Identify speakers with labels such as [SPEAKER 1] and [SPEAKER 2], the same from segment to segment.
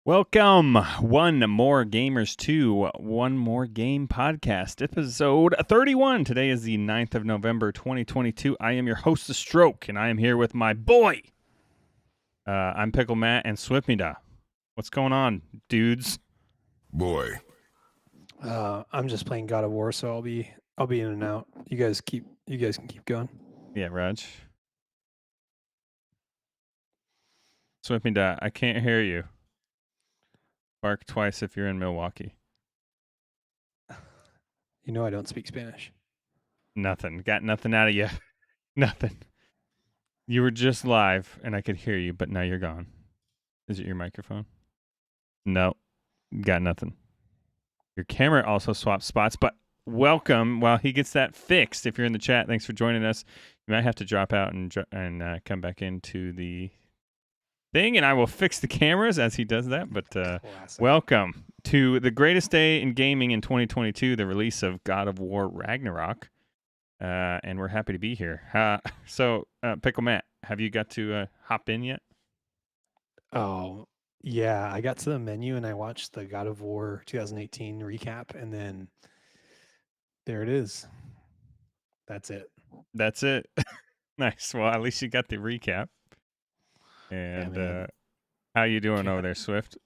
[SPEAKER 1] Welcome, One More Gamers to One More Game Podcast, episode 31. Today is the 9th of November, 2022. I am your host, theStroke, and I am here with my boy, ImPickleMatt and Swiftmida. What's going on, dudes?
[SPEAKER 2] Boy.
[SPEAKER 3] I'm just playing God of War, so I'll be in and out. You guys can keep going.
[SPEAKER 1] Yeah, Raj. Swiftmida, I can't hear you. Bark twice if you're in Milwaukee.
[SPEAKER 3] You know I don't speak Spanish.
[SPEAKER 1] Nothing. Got nothing out of you. Nothing. You were just live, and I could hear you, but now you're gone. Is it your microphone? No. Got nothing. Your camera also swaps spots, but welcome while he gets that fixed. If you're in the chat, thanks for joining us. You might have to drop out and come back into the thing, and I will fix the cameras as he does that. But welcome to the greatest day in gaming in 2022, the release of God of War Ragnarok. And we're happy to be here. So, PickleMatt, have you got to hop in yet?
[SPEAKER 3] Oh, yeah. I got to the menu and I watched the God of War 2018 recap, and then there it is. That's it.
[SPEAKER 1] That's it. Nice. Well, at least you got the recap. And how you doing over there, Swift?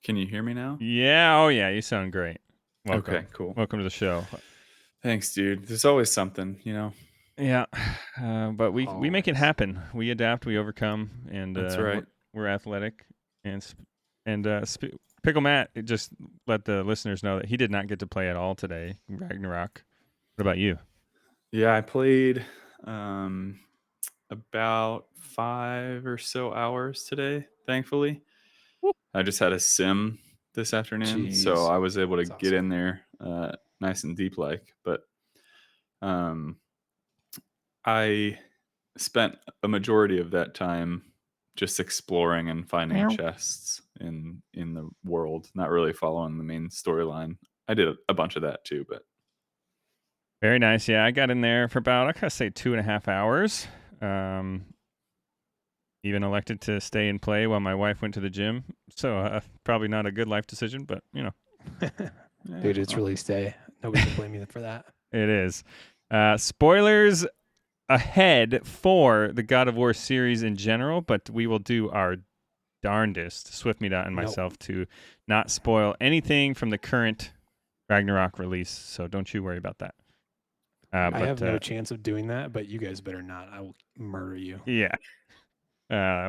[SPEAKER 4] Can you hear me now?
[SPEAKER 1] Yeah. Oh, yeah. You sound great. Welcome.
[SPEAKER 4] Okay, cool.
[SPEAKER 1] Welcome to the show.
[SPEAKER 4] Thanks, dude. There's always something, you know?
[SPEAKER 1] Yeah. But we make it happen. We adapt, we overcome, and
[SPEAKER 4] That's right.
[SPEAKER 1] We're athletic. And PickleMatt just let the listeners know that he did not get to play at all today, Ragnarok. What about you?
[SPEAKER 4] Yeah, I played about 5 or so hours today, thankfully.
[SPEAKER 1] Whoop.
[SPEAKER 4] I just had a sim this afternoon, so I was able to get in there nice and deep like. But I spent a majority of that time just exploring and finding chests in the world, not really following the main storyline. I did a bunch of that too, but
[SPEAKER 1] very nice. Yeah, I got in there for about, I gotta say, 2.5 hours. Even elected to stay and play while my wife went to the gym. So probably not a good life decision, but you know.
[SPEAKER 3] Dude, it's release day. Nobody can blame you for that.
[SPEAKER 1] It is. Spoilers ahead for the God of War series in general, but we will do our darndest, Swiftmida and myself, to not spoil anything from the current Ragnarok release. So don't you worry about that.
[SPEAKER 3] I have no chance of doing that, but you guys better not. I will murder you.
[SPEAKER 1] Yeah.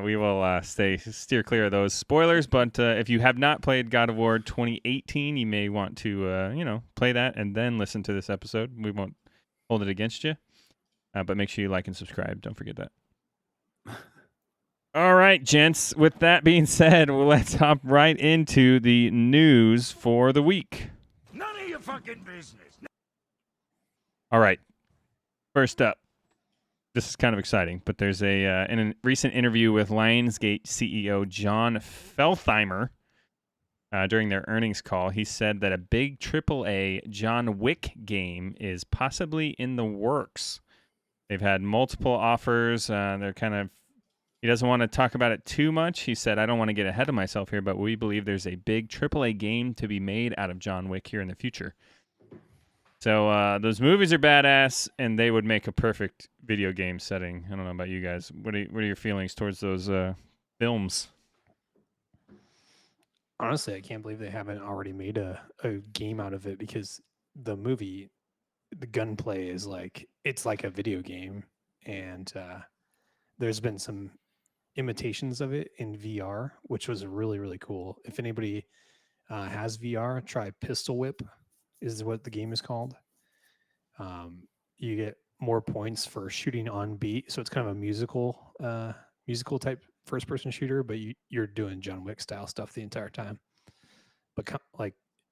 [SPEAKER 1] We will steer clear of those spoilers, but if you have not played God of War 2018, you may want to, play that and then listen to this episode. We won't hold it against you, but make sure you like and subscribe. Don't forget that. All right, gents. With that being said, let's hop right into the news for the week.
[SPEAKER 2] None of your fucking business.
[SPEAKER 1] All right. First up. This is kind of exciting, but there's in a recent interview with Lionsgate CEO John Feltheimer during their earnings call, he said that a big AAA John Wick game is possibly in the works. They've had multiple offers. He doesn't want to talk about it too much. He said, I don't want to get ahead of myself here, but we believe there's a big AAA game to be made out of John Wick here in the future. So those movies are badass, and they would make a perfect video game setting. I don't know about you guys. What are your feelings towards those films?
[SPEAKER 3] Honestly, I can't believe they haven't already made a game out of it, because the movie, the gunplay is it's like a video game, and there's been some imitations of it in VR, which was really, really cool. If anybody has VR, try Pistol Whip is what the game is called. You get more points for shooting on beat, so it's kind of a musical type first person shooter, but you're doing John Wick style stuff the entire time. But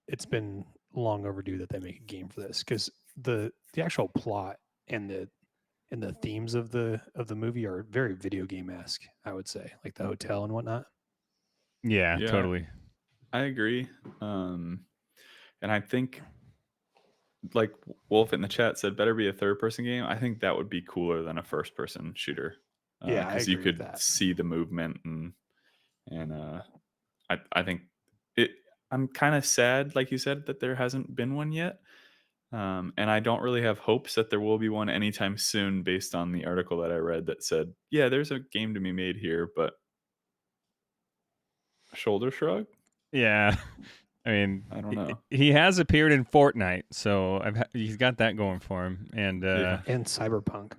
[SPEAKER 3] it's been long overdue that they make a game for this, because the actual plot and the themes of the movie are very video game-esque, I would say, like the hotel and whatnot.
[SPEAKER 1] Yeah, totally.
[SPEAKER 4] I agree. And I think, like Wolf in the chat said, better be a third-person game. I think that would be cooler than a first-person shooter.
[SPEAKER 3] Yeah,
[SPEAKER 4] because you could see the movement, and I think I'm kind of sad, like you said, that there hasn't been one yet. And I don't really have hopes that there will be one anytime soon based on the article that I read that said, yeah, there's a game to be made here, but shoulder shrug?
[SPEAKER 1] Yeah. I mean,
[SPEAKER 4] I don't know.
[SPEAKER 1] he has appeared in Fortnite, so he's got that going for him. And
[SPEAKER 4] Yeah.
[SPEAKER 3] And Cyberpunk.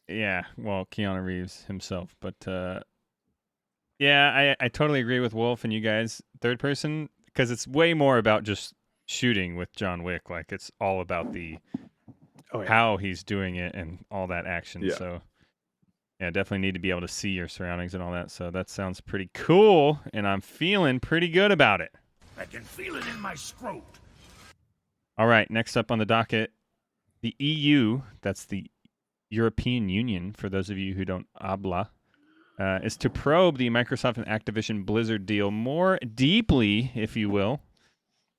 [SPEAKER 1] yeah, well, Keanu Reeves himself. But yeah, I totally agree with Wolf and you guys. Third person, because it's way more about just shooting with John Wick. Like, it's all about the how he's doing it and all that action.
[SPEAKER 4] Yeah.
[SPEAKER 1] So yeah, definitely need to be able to see your surroundings and all that. So that sounds pretty cool, and I'm feeling pretty good about it.
[SPEAKER 2] I can feel it in my scrot.
[SPEAKER 1] All right, next up on the docket, the EU, that's the European Union, for those of you who don't habla, is to probe the Microsoft and Activision Blizzard deal more deeply, if you will.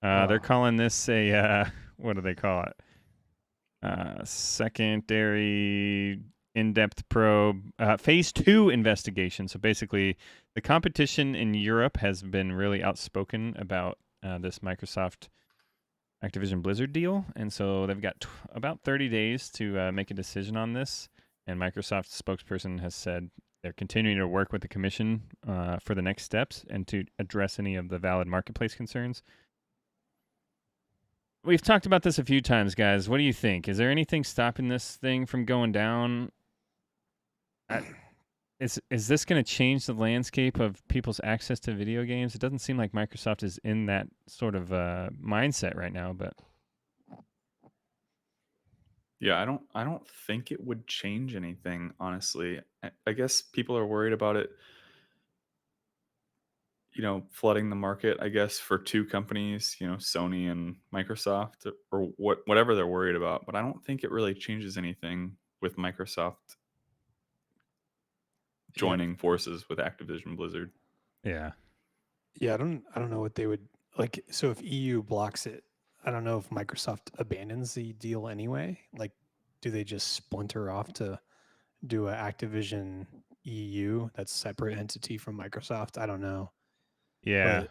[SPEAKER 1] They're calling this a, what do they call it? Secondary in-depth probe, phase 2 investigation. So basically, the competition in Europe has been really outspoken about this Microsoft Activision Blizzard deal, and so they've got about 30 days to make a decision on this. And Microsoft's spokesperson has said they're continuing to work with the commission for the next steps and to address any of the valid marketplace concerns. We've talked about this a few times, guys. What do you think? Is there anything stopping this thing from going down? Is this going to change the landscape of people's access to video games? It doesn't seem like Microsoft is in that sort of mindset right now, but
[SPEAKER 4] Yeah, I don't think it would change anything, honestly. I guess people are worried about it, flooding the market, I guess, for two companies, Sony and Microsoft, or whatever they're worried about. But I don't think it really changes anything with Microsoft joining forces with Activision Blizzard.
[SPEAKER 1] yeah.
[SPEAKER 3] Yeah, I don't know what they would like. So if EU blocks it, I don't know if Microsoft abandons the deal anyway. Like, do they just splinter off to do an Activision EU that's separate entity from Microsoft? I don't know.
[SPEAKER 1] Yeah.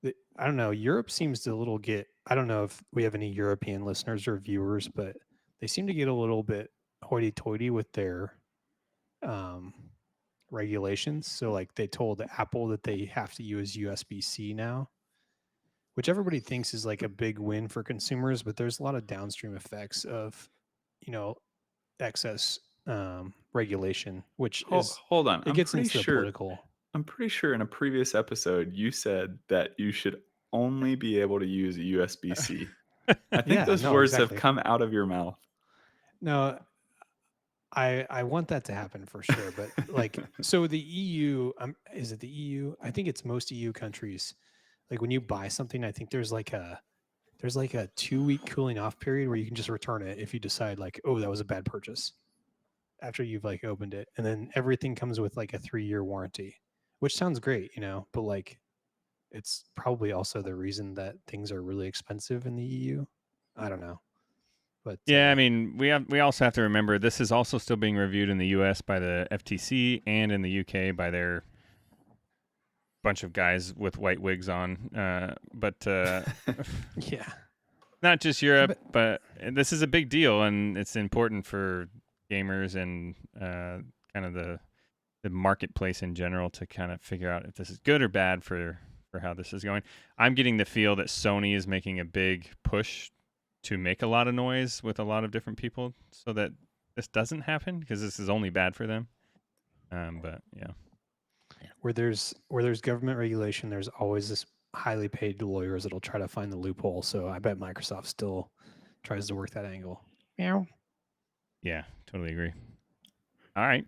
[SPEAKER 3] But I don't know. Europe seems to I don't know if we have any European listeners or viewers, but they seem to get a little bit hoity-toity with their regulations. So like they told Apple that they have to use USB-C now, which everybody thinks is like a big win for consumers, but there's a lot of downstream effects of, excess regulation, which
[SPEAKER 4] hold on.
[SPEAKER 3] it gets into the political.
[SPEAKER 4] I'm pretty sure in a previous episode you said that you should only be able to use a USB-C. I think those words have come out of your mouth.
[SPEAKER 3] No, I want that to happen for sure, but like, so the EU, is it the EU? I think it's most EU countries. Like when you buy something, I think there's like a 2-week cooling off period where you can just return it if you decide like, oh, that was a bad purchase after you've like opened it. And then everything comes with like a 3-year warranty, which sounds great, but like it's probably also the reason that things are really expensive in the EU. I don't know. But
[SPEAKER 1] yeah, I mean, we also have to remember this is also still being reviewed in the US by the FTC and in the UK by their bunch of guys with white wigs on. But
[SPEAKER 3] yeah,
[SPEAKER 1] not just Europe, but this is a big deal, and it's important for gamers and kind of the marketplace in general to kind of figure out if this is good or bad for how this is going. I'm getting the feel that Sony is making a big push to make a lot of noise with a lot of different people so that this doesn't happen, because this is only bad for them. But yeah.
[SPEAKER 3] Where there's government regulation, there's always this highly paid lawyers that'll try to find the loophole. So I bet Microsoft still tries to work that angle. Meow.
[SPEAKER 1] Yeah, totally agree. All right.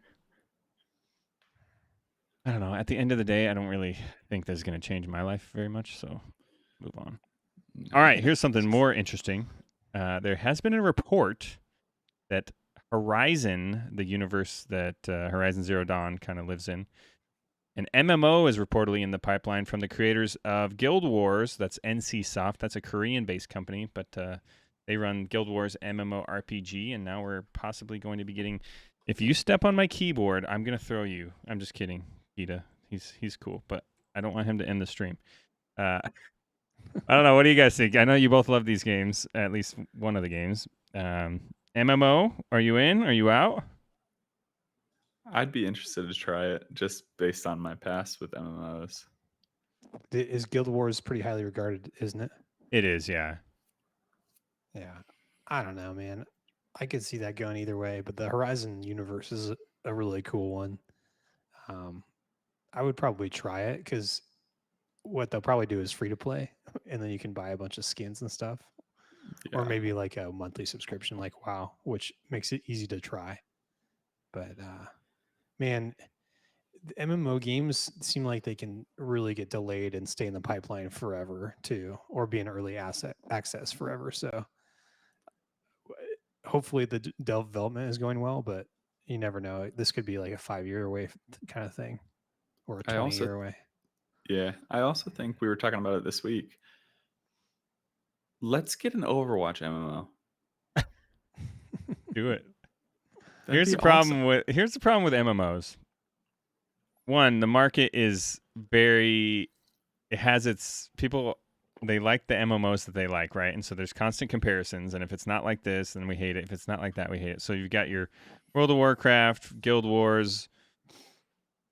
[SPEAKER 1] I don't know. At the end of the day, I don't really think this is going to change my life very much. So move on. All right. Here's something more interesting. There has been a report that Horizon, the universe that Horizon Zero Dawn kind of lives in, an MMO is reportedly in the pipeline from the creators of Guild Wars. That's NCSoft. That's a Korean-based company, but they run Guild Wars MMORPG, and now we're possibly going to be getting... If you step on my keyboard, I'm going to throw you. I'm just kidding, Gita. He's cool, but I don't want him to end the stream. I don't know. What do you guys think? I know you both love these games, at least one of the games. MMO, are you in? Are you out?
[SPEAKER 4] I'd be interested to try it just based on my past with MMOs.
[SPEAKER 3] Is Guild Wars pretty highly regarded, isn't it?
[SPEAKER 1] It is, yeah.
[SPEAKER 3] Yeah. I don't know, man. I could see that going either way, but the Horizon universe is a really cool one. I would probably try it because what they'll probably do is free to play, and then you can buy a bunch of skins and stuff, or
[SPEAKER 4] Yeah.
[SPEAKER 3] maybe like a monthly subscription, like WoW, which makes it easy to try. But man, the MMO games seem like they can really get delayed and stay in the pipeline forever too, or be an early access forever. So hopefully the development is going well, but you never know. This could be like a 5-year away kind of thing, or a 20-year away.
[SPEAKER 4] Yeah, I also think we were talking about it this week. Let's get an Overwatch MMO.
[SPEAKER 1] Do it.
[SPEAKER 4] That'd
[SPEAKER 1] Here's
[SPEAKER 4] be
[SPEAKER 1] the problem
[SPEAKER 4] awesome.
[SPEAKER 1] with MMOs. One, the market is very. It has its people. They like the MMOs that they like, right? And so there's constant comparisons. And if it's not like this, then we hate it. If it's not like that, we hate it. So you've got your World of Warcraft, Guild Wars,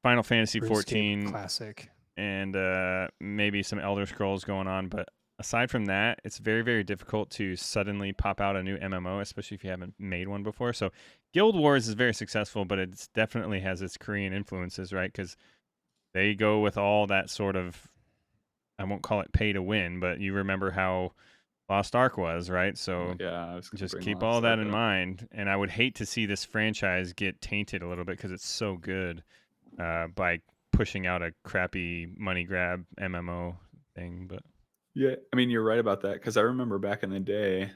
[SPEAKER 1] Final Fantasy
[SPEAKER 3] RuneScape
[SPEAKER 1] 14,
[SPEAKER 3] Classic.
[SPEAKER 1] and maybe some Elder Scrolls going on. But aside from that, it's very, very difficult to suddenly pop out a new MMO, especially if you haven't made one before. So Guild Wars is very successful, but it definitely has its Korean influences, right? Because they go with all that sort of, I won't call it pay to win, but you remember how Lost Ark was, right? So
[SPEAKER 4] Yeah, I was gonna
[SPEAKER 1] just
[SPEAKER 4] bring
[SPEAKER 1] keep
[SPEAKER 4] Lost
[SPEAKER 1] all that
[SPEAKER 4] Ark
[SPEAKER 1] in
[SPEAKER 4] up.
[SPEAKER 1] mind. And I would hate to see this franchise get tainted a little bit because it's so good by pushing out a crappy money grab MMO thing. But
[SPEAKER 4] Yeah, I mean, you're right about that because I remember back in the day,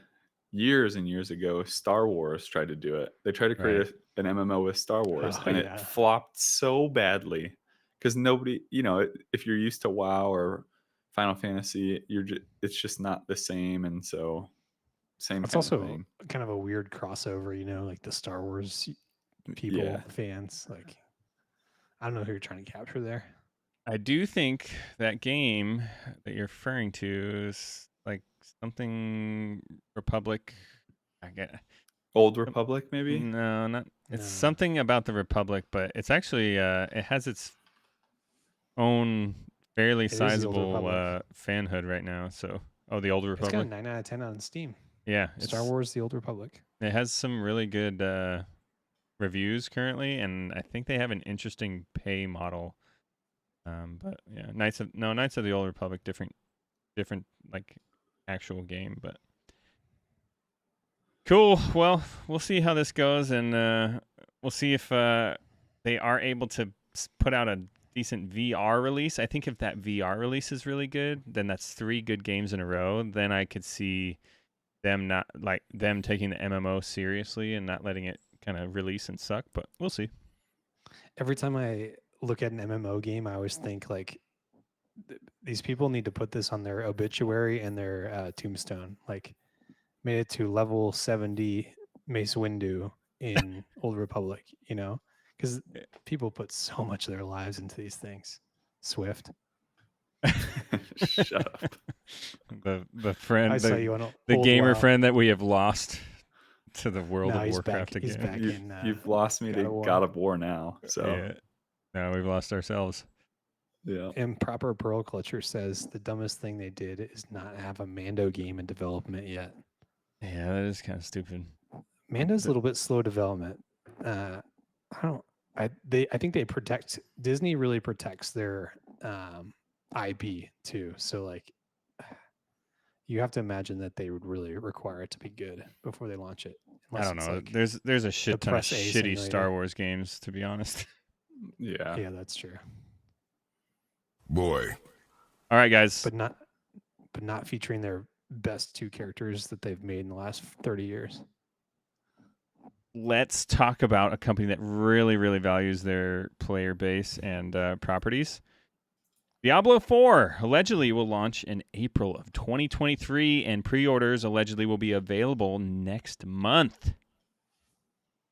[SPEAKER 4] years and years ago, Star Wars tried to do it. They tried to create an MMO with Star Wars,
[SPEAKER 3] Oh,
[SPEAKER 4] and
[SPEAKER 3] yeah.
[SPEAKER 4] it flopped so badly because nobody, if you're used to WoW or Final Fantasy, it's just not the same, and so same
[SPEAKER 3] It's
[SPEAKER 4] kind of
[SPEAKER 3] also
[SPEAKER 4] thing.
[SPEAKER 3] kind of a weird crossover, like the Star Wars people,
[SPEAKER 4] Yeah,
[SPEAKER 3] fans. Like, I don't know who you're trying to capture there.
[SPEAKER 1] I do think that game that you're referring to is like something Republic. I get
[SPEAKER 4] Old Republic maybe.
[SPEAKER 1] no, not. It's
[SPEAKER 3] No.
[SPEAKER 1] something about the Republic, but it's actually it has its own fairly
[SPEAKER 3] It is the Old
[SPEAKER 1] sizable
[SPEAKER 3] Republic.
[SPEAKER 1] fanhood right now. So, the Old
[SPEAKER 3] It's got a
[SPEAKER 1] Republic.
[SPEAKER 3] 9 out of 10 on Steam.
[SPEAKER 1] Yeah,
[SPEAKER 3] Star Wars: The Old Republic.
[SPEAKER 1] It has some really good reviews currently, and I think they have an interesting pay model. But yeah, Knights of the Old Republic, different like actual game, but cool. Well, we'll see how this goes, and we'll see if they are able to put out a decent VR release. I think if that VR release is really good, then that's 3 good games in a row. Then I could see them taking the MMO seriously and not letting it kind of release and suck. But we'll see.
[SPEAKER 3] Every time I look at an MMO game, I always think like these people need to put this on their obituary and their tombstone. Like, made it to level 70 Mace Windu in Old Republic, because people put so much of their lives into these things. Swift.
[SPEAKER 4] Shut up.
[SPEAKER 1] The friend,
[SPEAKER 3] I saw you on
[SPEAKER 1] the
[SPEAKER 3] old
[SPEAKER 1] gamer
[SPEAKER 3] WoW.
[SPEAKER 1] friend that we have lost to the World
[SPEAKER 3] No,
[SPEAKER 1] of
[SPEAKER 3] he's
[SPEAKER 1] Warcraft
[SPEAKER 3] back. He's
[SPEAKER 1] again.
[SPEAKER 3] back in.
[SPEAKER 4] You've lost me
[SPEAKER 3] God
[SPEAKER 4] to
[SPEAKER 3] of War.
[SPEAKER 4] God of War now. So
[SPEAKER 1] Yeah. No, we've lost ourselves.
[SPEAKER 4] yeah.
[SPEAKER 3] Improper Pearl Clutcher says the dumbest thing they did is not have a Mando game in development yet.
[SPEAKER 1] Yeah, that is kind of stupid.
[SPEAKER 3] Mando's a little bit slow development. I think Disney really protects their IP too. So like, you have to imagine that they would really require it to be good before they launch it.
[SPEAKER 1] I don't
[SPEAKER 3] it's
[SPEAKER 1] know.
[SPEAKER 3] like
[SPEAKER 1] There's a shit ton of
[SPEAKER 3] Press A
[SPEAKER 1] shitty
[SPEAKER 3] simulator.
[SPEAKER 1] Star Wars games, to be honest.
[SPEAKER 4] Yeah.
[SPEAKER 3] Yeah, that's true.
[SPEAKER 2] Boy.
[SPEAKER 1] All right, guys.
[SPEAKER 3] But not featuring their best 2 characters that they've made in the last 30 years.
[SPEAKER 1] Let's talk about a company that really, really values their player base and properties. Diablo 4 allegedly will launch in April of 2023, and pre-orders allegedly will be available next month.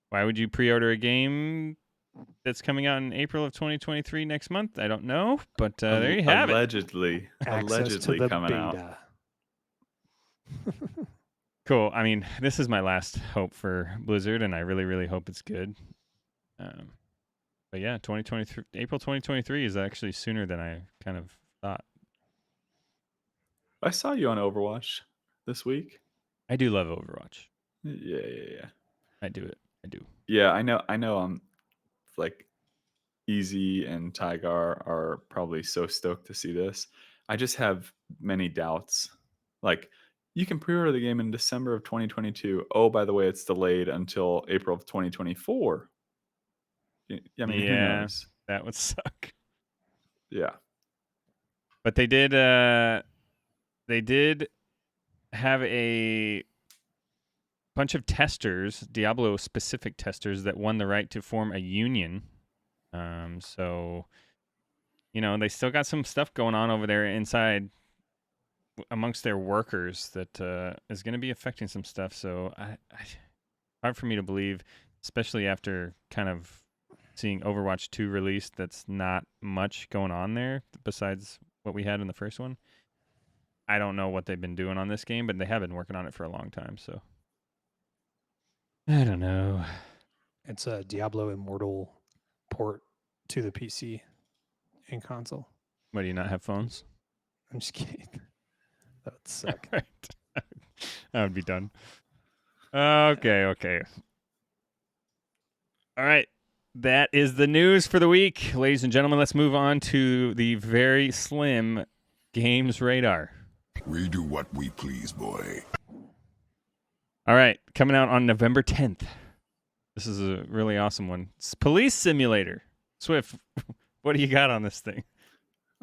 [SPEAKER 1] Why would you pre-order a game that's coming out in April of 2023 next month. I don't know, but there you have it.
[SPEAKER 4] Allegedly coming out.
[SPEAKER 3] beta.
[SPEAKER 1] Cool. I mean, this is my last hope for Blizzard, and I really, really hope it's good. But yeah, 2023, April 2023 is actually sooner than I kind of thought.
[SPEAKER 4] I saw you on Overwatch this week.
[SPEAKER 1] I do love Overwatch.
[SPEAKER 4] Yeah.
[SPEAKER 1] I do it. I do.
[SPEAKER 4] Yeah, I know. Like Easy and Tygar are probably so stoked to see this. I just have many doubts. Like, you can pre-order the game in December of 2022. Oh, by the way, it's delayed until April of 2024. I mean, who knows?
[SPEAKER 1] That would suck.
[SPEAKER 4] Yeah.
[SPEAKER 1] But they did have a bunch of testers, Diablo specific testers, that won the right to form a union. So, they still got some stuff going on over there inside amongst their workers that is going to be affecting some stuff. So hard for me to believe, especially after kind of seeing Overwatch 2 released. That's not much going on there besides what we had in the first one. I don't know what they've been doing on this game, but they have been working on it for a long time. So I don't know.
[SPEAKER 3] It's a Diablo Immortal port to the PC and console.
[SPEAKER 1] Why do you not have phones?
[SPEAKER 3] I'm just kidding. That would suck.
[SPEAKER 1] Right. That would be done. Okay. All right. That is the news for the week. Ladies and gentlemen, let's move on to the very slim games radar.
[SPEAKER 2] We do what we please, boy.
[SPEAKER 1] All right. Coming out on November 10th. This is a really awesome one. It's Police Simulator. Swift, what do you got on this thing?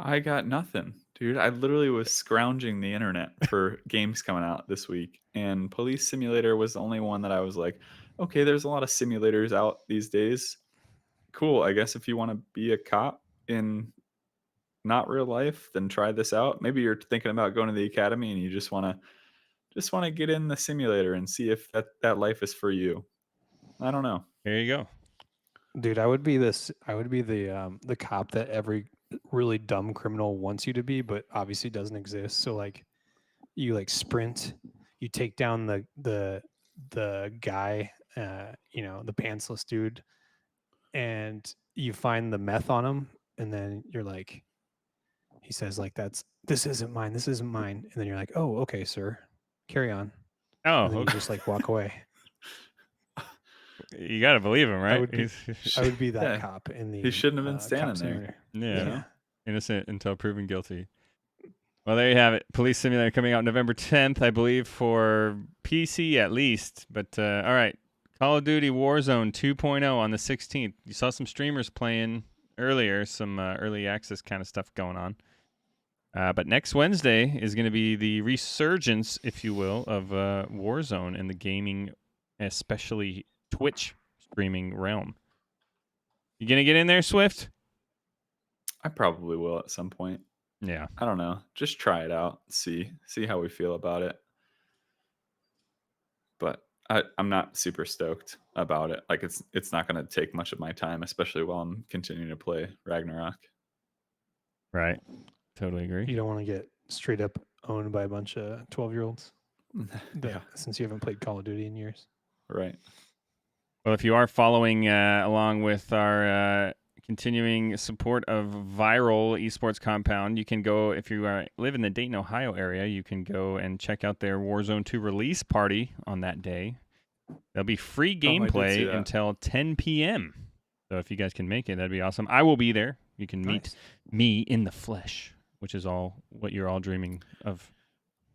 [SPEAKER 4] I got nothing, dude. I literally was scrounging the internet for games coming out this week, and Police Simulator was the only one that I was like, okay, there's a lot of simulators out these days. Cool. I guess if you want to be a cop in not real life, then try this out. Maybe you're thinking about going to the academy and you just want to get in the simulator and see if that life is for you. I don't know.
[SPEAKER 1] Here you go.
[SPEAKER 3] Dude, I would be the cop that every really dumb criminal wants you to be, but obviously doesn't exist. So like you like sprint, you take down the guy, the pantsless dude, and you find the meth on him, and then you're like, he says like, this isn't mine, and then you're like, oh, okay, sir, carry on.
[SPEAKER 1] Oh,
[SPEAKER 3] and then
[SPEAKER 1] okay.
[SPEAKER 3] you just like walk away.
[SPEAKER 1] You got to believe him, right?
[SPEAKER 3] I would be that
[SPEAKER 4] Yeah.
[SPEAKER 3] cop in the.
[SPEAKER 4] He shouldn't have been standing
[SPEAKER 3] cop
[SPEAKER 4] there.
[SPEAKER 3] simulator.
[SPEAKER 1] Yeah. Innocent until proven guilty. Well, there you have it. Police Simulator coming out November 10th, I believe, for PC at least. But all right, Call of Duty Warzone 2.0 on the 16th. You saw some streamers playing earlier, some early access kind of stuff going on. But next Wednesday is going to be the resurgence, if you will, of Warzone in the gaming, especially Twitch streaming realm. You going to get in there, Swift?
[SPEAKER 4] I probably will at some point.
[SPEAKER 1] Yeah.
[SPEAKER 4] I don't know. Just try it out. See how we feel about it. But I'm not super stoked about it. Like it's not going to take much of my time, especially while I'm continuing to play Ragnarok.
[SPEAKER 1] Right. Totally agree.
[SPEAKER 3] You don't want to get straight up owned by a bunch of 12-year-olds
[SPEAKER 4] Yeah.
[SPEAKER 3] since you haven't played Call of Duty in years.
[SPEAKER 4] Right.
[SPEAKER 1] Well, if you are following along with our continuing support of Viral Esports Compound, you can go, if you live in the Dayton, Ohio area, you can go and check out their Warzone 2 release party on that day. There'll be free gameplay until 10 p.m. So if you guys can make it, that'd be awesome. I will be there. You can meet me in the flesh, which is all what you're all dreaming of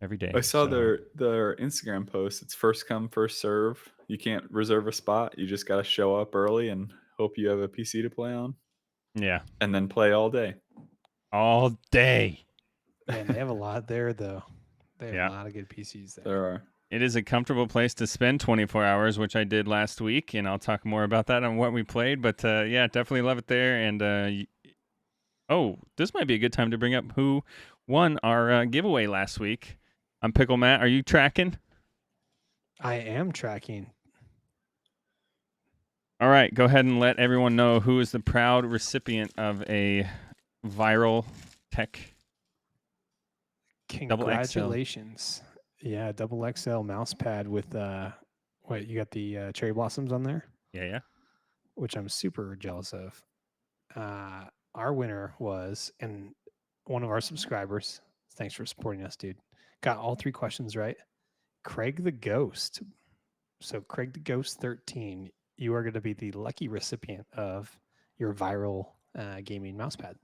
[SPEAKER 1] every day.
[SPEAKER 4] I saw their Instagram post. It's first come, first serve. You can't reserve a spot. You just got to show up early and hope you have a PC to play on.
[SPEAKER 1] Yeah.
[SPEAKER 4] And then play all day.
[SPEAKER 1] All day.
[SPEAKER 3] Man, they have a lot there, though. They have
[SPEAKER 1] Yeah.
[SPEAKER 3] a lot of good PCs there.
[SPEAKER 4] There are.
[SPEAKER 1] It is a comfortable place to spend 24 hours, which I did last week, and I'll talk more about that on what we played. But yeah, definitely love it there. And this might be a good time to bring up who won our giveaway last week. ImPickleMatt, are you tracking?
[SPEAKER 3] I am tracking.
[SPEAKER 1] All right, go ahead and let everyone know who is the proud recipient of a viral tech double XL.
[SPEAKER 3] Congratulations. Yeah, double XL mouse pad with wait, you got the cherry blossoms on there,
[SPEAKER 1] Yeah.
[SPEAKER 3] which I'm super jealous of. Our winner was, and one of our subscribers, thanks for supporting us, dude, got all 3 questions right. Craig the Ghost. So Craig the Ghost 13, you are going to be the lucky recipient of your viral gaming mouse pad.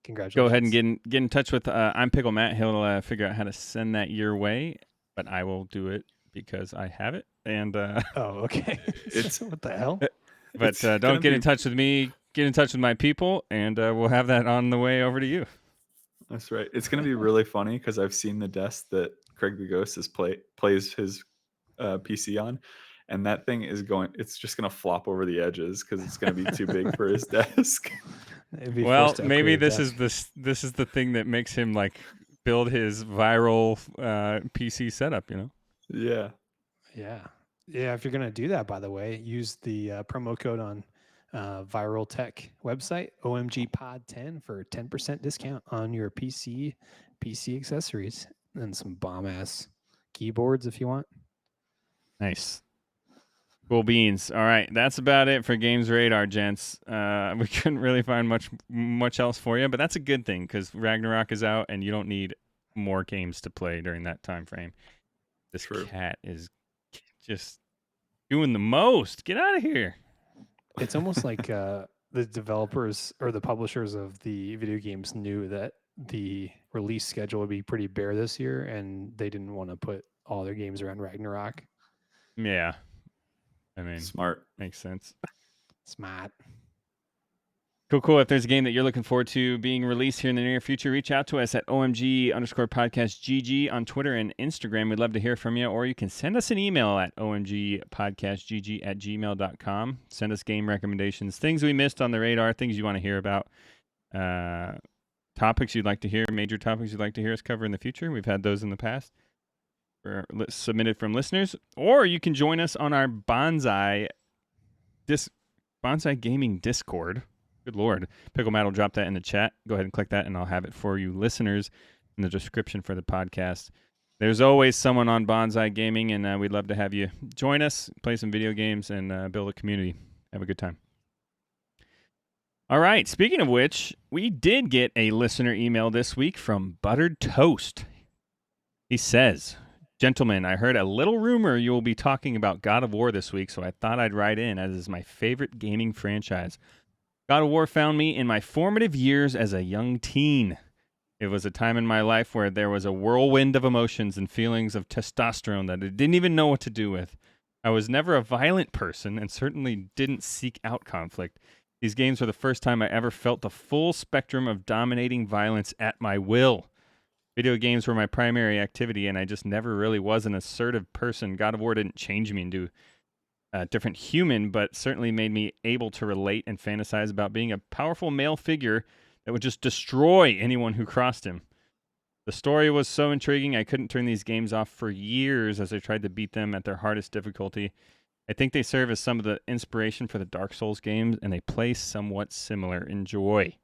[SPEAKER 3] Congratulations.
[SPEAKER 1] Go ahead and get in touch with ImPickleMatt. He'll figure out how to send that your way, but I will do it because I have it. And
[SPEAKER 3] Oh, okay.
[SPEAKER 4] It's
[SPEAKER 3] what the hell?
[SPEAKER 1] But don't get in touch with me. Get in touch with my people, and we'll have that on the way over to you.
[SPEAKER 4] That's right. It's going to be really funny because I've seen the desk that Craig the Ghost plays his PC on, and that thing is it's just going to flop over the edges because it's going to be too big for his desk.
[SPEAKER 1] Well, maybe this is the thing that makes him like build his viral PC setup.
[SPEAKER 4] Yeah.
[SPEAKER 3] If you're gonna do that, by the way, use the promo code on Viral Tech website, OMGpod10, for a 10% discount on your PC accessories and some bomb ass keyboards if you want.
[SPEAKER 1] Nice. Cool beans. All right, that's about it for Games Radar, gents. We couldn't really find much else for you, but that's a good thing because Ragnarok is out, and you don't need more games to play during that time frame. This cat is just doing the most. Get out of here.
[SPEAKER 3] It's almost like the developers or the publishers of the video games knew that the release schedule would be pretty bare this year, and they didn't want to put all their games around Ragnarok.
[SPEAKER 1] Yeah. I mean,
[SPEAKER 4] smart.
[SPEAKER 1] Makes sense.
[SPEAKER 3] Smart.
[SPEAKER 1] Cool. If there's a game that you're looking forward to being released here in the near future, reach out to us at OMG_podcastGG on Twitter and Instagram. We'd love to hear from you, or you can send us an email at OMGpodcastGG@gmail.com. Send us game recommendations, things we missed on the radar, things you want to hear about, topics you'd like to hear, major topics you'd like to hear us cover in the future. We've had those in the past. Submitted from listeners, or you can join us on our Bonsai Gaming Discord. Good Lord. PickleMatt will drop that in the chat. Go ahead and click that, and I'll have it for you listeners in the description for the podcast. There's always someone on Bonsai Gaming, and we'd love to have you join us, play some video games, and build a community. Have a good time. All right. Speaking of which, we did get a listener email this week from Buttered Toast. He says, "Gentlemen, I heard a little rumor you will be talking about God of War this week, so I thought I'd write in, as is my favorite gaming franchise. God of War found me in my formative years as a young teen. It was a time in my life where there was a whirlwind of emotions and feelings of testosterone that I didn't even know what to do with. I was never a violent person and certainly didn't seek out conflict. These games were the first time I ever felt the full spectrum of dominating violence at my will. Video games were my primary activity, and I just never really was an assertive person. God of War didn't change me into a different human, but certainly made me able to relate and fantasize about being a powerful male figure that would just destroy anyone who crossed him. The story was so intriguing, I couldn't turn these games off for years as I tried to beat them at their hardest difficulty. I think they serve as some of the inspiration for the Dark Souls games, and they play somewhat similar. Enjoy."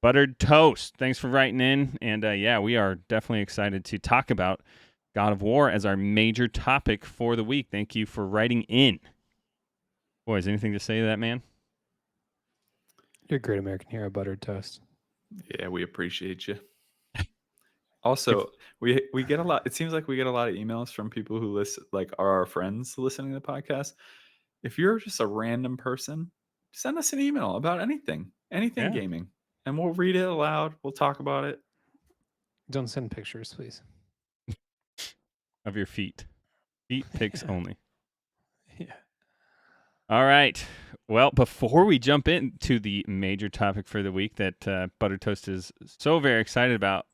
[SPEAKER 1] Buttered Toast, thanks for writing in. And we are definitely excited to talk about God of War as our major topic for the week. Thank you for writing in. Boys, anything to say to that, man?
[SPEAKER 3] You're a great American hero, Buttered Toast.
[SPEAKER 4] Yeah, we appreciate you. Also, we get a lot. It seems like we get a lot of emails from people who are our friends listening to the podcast. If you're just a random person, send us an email about anything gaming, and we'll read it aloud. We'll talk about it.
[SPEAKER 3] Don't send pictures, please.
[SPEAKER 1] Of your feet. Feet pics only.
[SPEAKER 3] Yeah.
[SPEAKER 1] All right. Well, before we jump into the major topic for the week that Buttered Toast is so very excited about,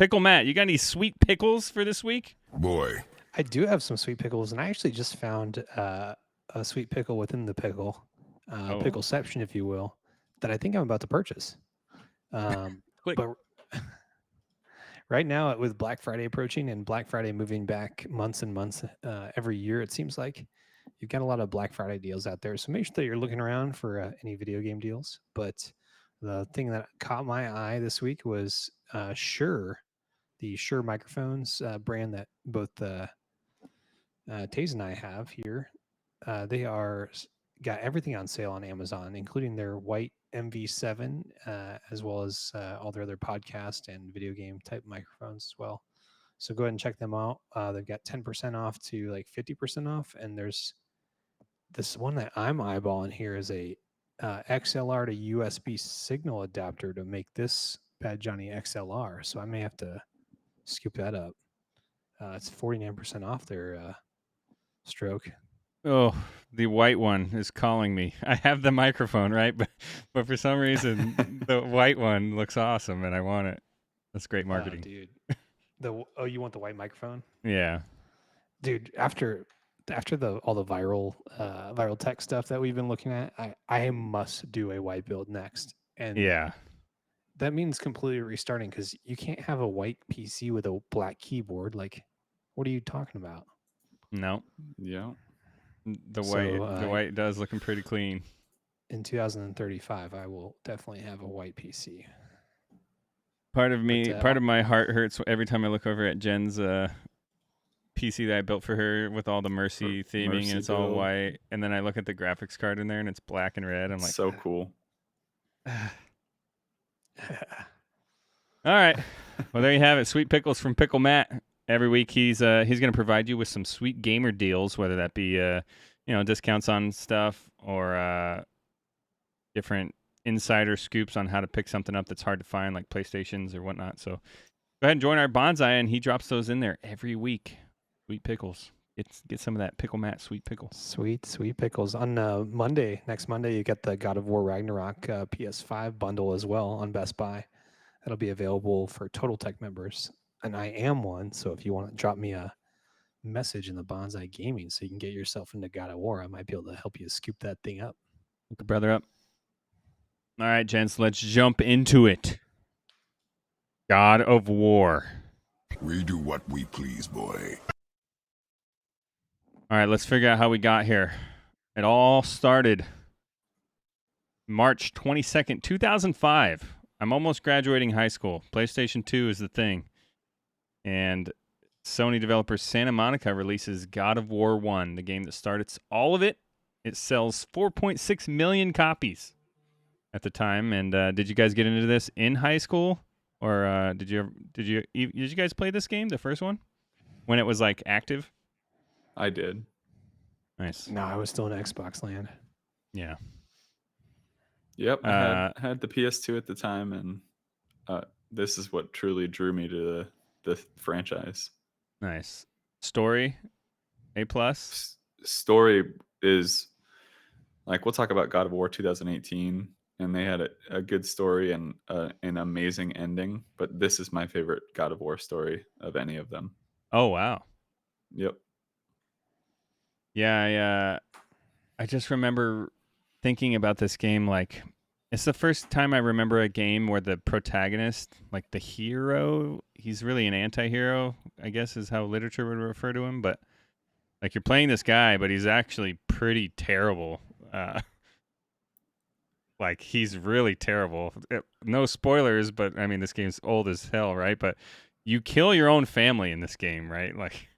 [SPEAKER 1] PickleMatt, you got any sweet pickles for this week?
[SPEAKER 2] Boy.
[SPEAKER 3] I do have some sweet pickles, and I actually just found a sweet pickle within the pickle, pickleception, if you will, that I think I'm about to purchase.
[SPEAKER 1] Click.
[SPEAKER 3] But right now, with Black Friday approaching and Black Friday moving back months and months every year, it seems like you've got a lot of Black Friday deals out there. So make sure that you're looking around for any video game deals. But the thing that caught my eye this week was Shure, the Shure microphones brand that both Taze and I have here. They are got everything on sale on Amazon, including their white MV7, as well as all their other podcast and video game type microphones as well. So go ahead and check them out. They've got 10% off to like 50% off. And there's this one that I'm eyeballing here is a XLR to USB signal adapter to make this Bad Johnny XLR. So I may have to scoop that up. It's 49% off their stroke.
[SPEAKER 1] Oh, the white one is calling me. I have the microphone, right? But for some reason, the white one looks awesome, and I want it. That's great marketing.
[SPEAKER 3] Dude. You want the white microphone?
[SPEAKER 1] Yeah.
[SPEAKER 3] Dude, after all the viral tech stuff that we've been looking at, I must do a white build next. And
[SPEAKER 1] yeah,
[SPEAKER 3] that means completely restarting because you can't have a white PC with a black keyboard. Like, what are you talking about?
[SPEAKER 1] No.
[SPEAKER 4] Yeah.
[SPEAKER 1] The white does looking pretty clean.
[SPEAKER 3] In 2035, I will definitely have a white PC.
[SPEAKER 1] Part of my heart hurts every time I look over at Jen's PC that I built for her with all the Mercy theming,
[SPEAKER 4] Mercy
[SPEAKER 1] and it's
[SPEAKER 4] build.
[SPEAKER 1] all white. And then I look at the graphics card in there, and it's black and red. I'm like,
[SPEAKER 4] so cool.
[SPEAKER 1] all right. Well, there you have it. Sweet Pickles from PickleMatt. Every week he's going to provide you with some sweet gamer deals, whether that be discounts on stuff or different insider scoops on how to pick something up that's hard to find, like PlayStations or whatnot. So go ahead and join our bonsai, and he drops those in there every week. Sweet Pickles. Get some of that PickleMatt sweet pickle.
[SPEAKER 3] Sweet pickles. On next Monday, you get the God of War Ragnarok PS5 bundle as well on Best Buy. That'll be available for Total Tech members. And I am one, so if you want to drop me a message in the Bonsai Gaming so you can get yourself into God of War, I might be able to help you scoop that thing up.
[SPEAKER 1] Hook a brother up. All right, gents, let's jump into it. God of War.
[SPEAKER 2] We do what we please, boy.
[SPEAKER 1] All right, let's figure out how we got here. It all started March 22nd, 2005. I'm almost graduating high school. PlayStation 2 is the thing. And Sony developer Santa Monica releases God of War 1, the game that starts all of it. It sells 4.6 million copies at the time. And did you guys get into this in high school, or did you guys play this game, the first one, when it was like active?
[SPEAKER 4] I did.
[SPEAKER 1] Nice.
[SPEAKER 3] No, I was still in Xbox land.
[SPEAKER 1] Yeah.
[SPEAKER 4] Yep. I had the PS2 at the time, and this is what truly drew me to the franchise.
[SPEAKER 1] Nice. Story, A+.
[SPEAKER 4] Story is like, we'll talk about God of War 2018, and they had a good story and an amazing ending. But this is my favorite God of War story of any of them.
[SPEAKER 1] Oh, wow.
[SPEAKER 4] Yep.
[SPEAKER 1] Yeah, I just remember thinking about this game like it's the first time I remember a game where the protagonist, like the hero, he's really an anti-hero, I guess is how literature would refer to him, but like you're playing this guy, but he's actually pretty terrible. Like he's really terrible. No spoilers, but I mean this game's old as hell, right? But you kill your own family in this game, right? Like,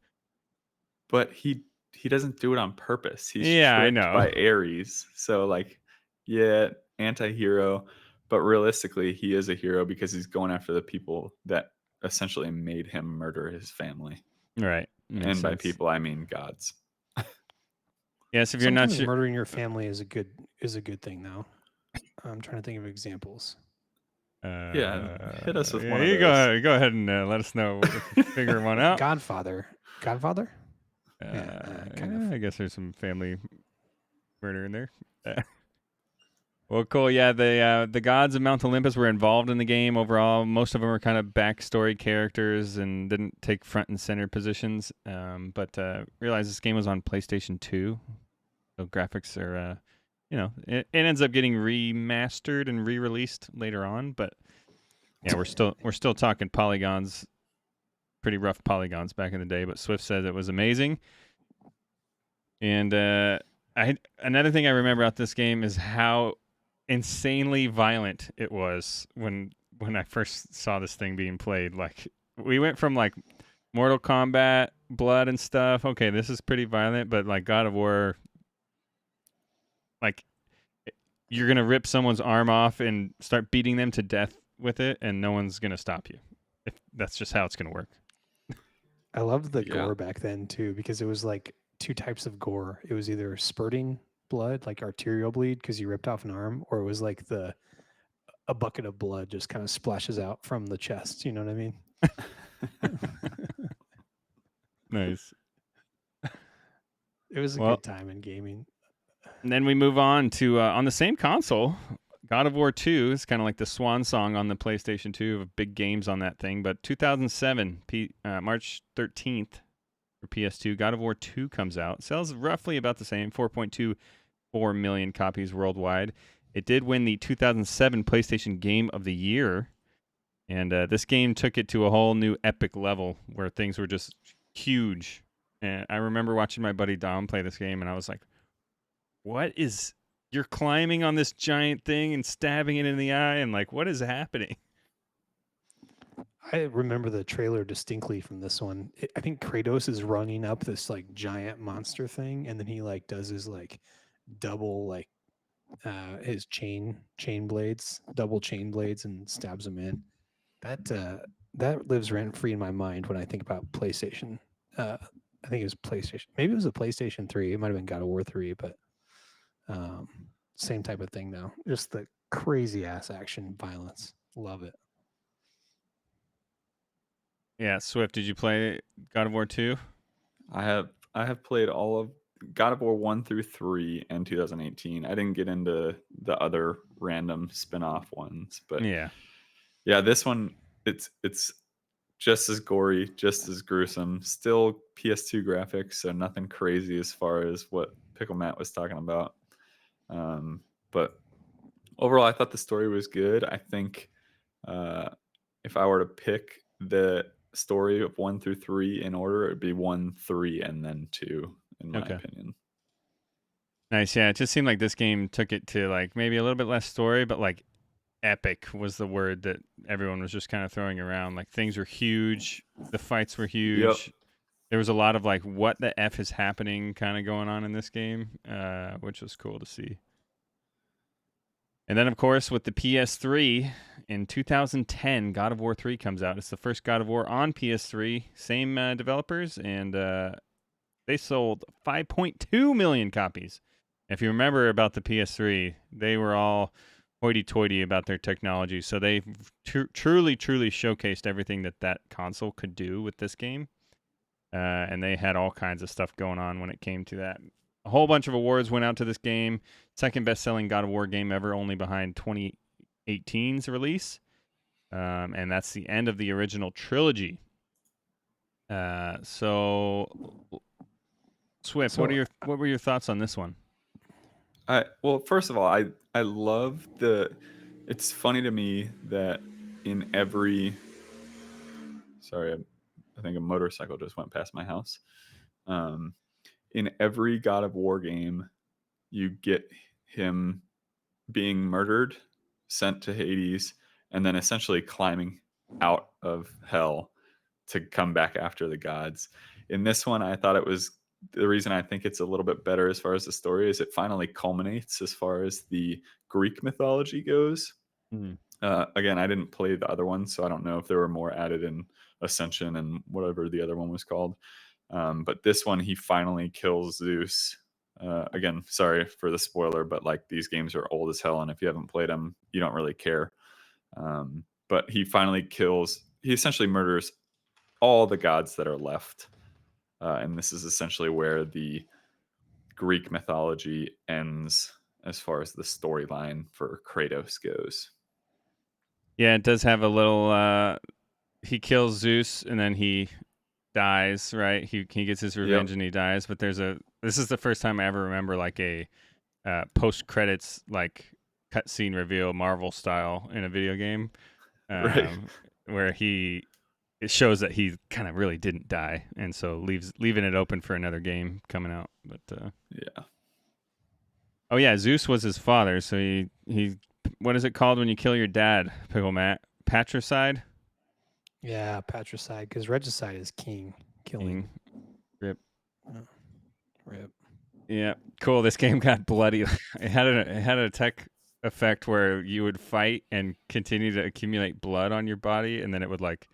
[SPEAKER 4] but he doesn't do it on purpose. He's
[SPEAKER 1] I
[SPEAKER 4] tricked
[SPEAKER 1] know.
[SPEAKER 4] by Ares. So like, yeah, anti-hero, but realistically he is a hero because he's going after the people that essentially made him murder his family.
[SPEAKER 1] Right.
[SPEAKER 4] And by people I mean gods.
[SPEAKER 1] Yes, if you're not sure,
[SPEAKER 3] murdering your family is a good thing though. I'm trying to think of examples.
[SPEAKER 4] Yeah, hit us with one.
[SPEAKER 1] You go ahead and let us know. Figure one out.
[SPEAKER 3] Godfather.
[SPEAKER 1] I guess there's some family murder in there. Well, cool. Yeah, the gods of Mount Olympus were involved in the game overall. Most of them were kind of backstory characters and didn't take front and center positions. But realized this game was on PlayStation 2, so graphics are, it ends up getting remastered and re-released later on. But yeah, we're still talking polygons. Pretty rough polygons back in the day, but Swift says it was amazing. And another thing I remember about this game is how insanely violent it was when I first saw this thing being played. Like we went from like Mortal Kombat, blood and stuff. Okay, this is pretty violent, but like God of War, like you're gonna rip someone's arm off and start beating them to death with it, and no one's gonna stop you. If that's just how it's gonna work.
[SPEAKER 3] I loved the
[SPEAKER 4] Yeah.
[SPEAKER 3] gore back then too, because it was like two types of gore. It was either spurting blood, like arterial bleed because you ripped off an arm, or it was like a bucket of blood just kind of splashes out from the chest. You know what I mean?
[SPEAKER 1] Nice.
[SPEAKER 3] It was a
[SPEAKER 1] Well-
[SPEAKER 3] good time in gaming.
[SPEAKER 1] And then we move on to on the same console, God of War 2 is kind of like the swan song on the PlayStation 2 of big games on that thing. But 2007, March 13th for PS2, God of War 2 comes out. Sells roughly about the same, 4.24 million copies worldwide. It did win the 2007 PlayStation Game of the Year. And this game took it to a whole new epic level where things were just huge. And I remember watching my buddy Dom play this game, and I was like, what is... You're climbing on this giant thing and stabbing it in the eye, and like, what is happening?
[SPEAKER 3] I remember the trailer distinctly from this one. I think Kratos is running up this like giant monster thing, and then he like does his like double like his chain blades, double chain blades, and stabs him in. That lives rent free in my mind when I think about PlayStation. I think it was PlayStation. Maybe it was a PlayStation 3. It might have been God of War 3, but same type of thing though. Just the crazy ass action violence. Love it.
[SPEAKER 1] Yeah, Swift, did you play God of War 2?
[SPEAKER 4] I have played all of God of War 1 through 3 and 2018. I didn't get into the other random spin-off ones, but
[SPEAKER 1] Yeah.
[SPEAKER 4] this one it's just as gory, just as gruesome. Still PS2 graphics, so nothing crazy as far as what PickleMatt was talking about. But overall, I thought the story was good. I think if I were to pick the story of 1 through 3 in order, it would be 1, 3, and then 2, in my opinion.
[SPEAKER 1] Nice. Yeah, it just seemed like this game took it to like maybe a little bit less story, but like epic was the word that everyone was just kind of throwing around. Like things were huge, the fights were huge.
[SPEAKER 4] Yep.
[SPEAKER 1] There was a lot of like what the F is happening kind of going on in this game, which was cool to see. And then, of course, with the PS3 in 2010, God of War 3 comes out. It's the first God of War on PS3. Same developers, and they sold 5.2 million copies. If you remember about the PS3, they were all hoity-toity about their technology. So they truly showcased everything that console could do with this game. And they had all kinds of stuff going on when it came to that. A whole bunch of awards went out to this game. Second best-selling God of War game ever, only behind 2018's release. And that's the end of the original trilogy. So, Swift, what were your thoughts on this one?
[SPEAKER 4] Well, first of all, I love it's funny to me that in every... Sorry, I think a motorcycle just went past my house. In every God of War game, you get him being murdered, sent to Hades, and then essentially climbing out of hell to come back after the gods. In this one, I thought it was... The reason I think it's a little bit better as far as the story is it finally culminates as far as the Greek mythology goes. Again, I didn't play the other one, so I don't know if there were more added in Ascension and whatever the other one was called. But this one, he finally kills Zeus. Again, sorry for the spoiler, but like these games are old as hell, and if you haven't played them, you don't really care. But he essentially murders all the gods that are left. And this is essentially where the Greek mythology ends as far as the storyline for Kratos goes.
[SPEAKER 1] Yeah, it does have a little... he kills Zeus, and then he dies, right? He gets his revenge, and he dies. But this is the first time I ever remember like a post-credits like cutscene reveal Marvel style in a video game.
[SPEAKER 4] Right.
[SPEAKER 1] Where he it shows that he kind of really didn't die, and so leaving it open for another game coming out. But
[SPEAKER 4] Yeah.
[SPEAKER 1] oh yeah, Zeus was his father, so he what is it called when you kill your dad, PickleMatt? Patricide?
[SPEAKER 3] Yeah, patricide, because regicide is king killing.
[SPEAKER 1] Rip.
[SPEAKER 3] Rip.
[SPEAKER 1] Yeah, cool. This game got bloody. It had a tech effect where you would fight and continue to accumulate blood on your body, and then it would like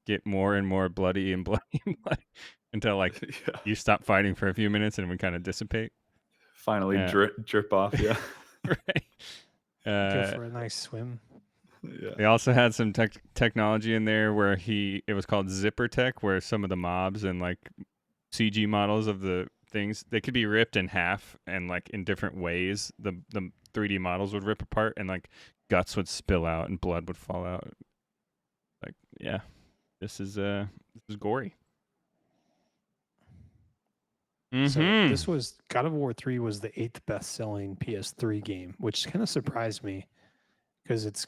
[SPEAKER 1] get more and more bloody and bloody and bloody until like
[SPEAKER 4] Yeah.
[SPEAKER 1] you stop fighting for a few minutes and it would kind of dissipate.
[SPEAKER 4] Finally drip off. Yeah.
[SPEAKER 1] Right.
[SPEAKER 3] Go for a nice swim.
[SPEAKER 4] Yeah.
[SPEAKER 1] They also had some technology in there where it was called zipper tech, where some of the mobs and like CG models of the things, they could be ripped in half, and like in different ways the 3D models would rip apart and like guts would spill out and blood would fall out. Like, yeah, this is gory.
[SPEAKER 3] So this was God of War 3 was the 8th best-selling PS3 game, which kind of surprised me because it's,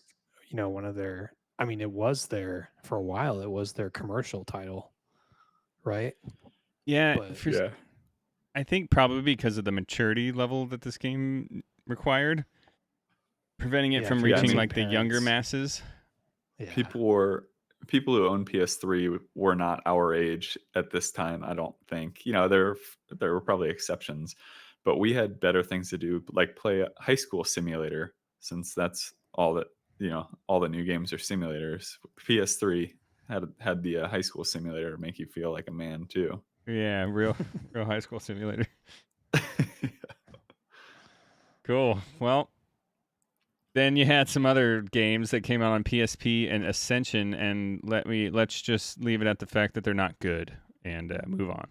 [SPEAKER 3] you know, one of their, I mean, it was there for a while. It was their commercial title, right?
[SPEAKER 1] Yeah,
[SPEAKER 3] But
[SPEAKER 1] I think probably because of the maturity level that this game required, preventing it from reaching like the younger masses.
[SPEAKER 3] Yeah.
[SPEAKER 4] People who own PS3 were not our age at this time, I don't think. You know, there were probably exceptions, but we had better things to do, like play a High School Simulator, since that's all that, you know, all the new games are simulators. PS3 had the High School Simulator to make you feel like a man too.
[SPEAKER 1] Yeah, real High School Simulator. Cool. Well, then you had some other games that came out on PSP and Ascension, and let's just leave it at the fact that they're not good and move on.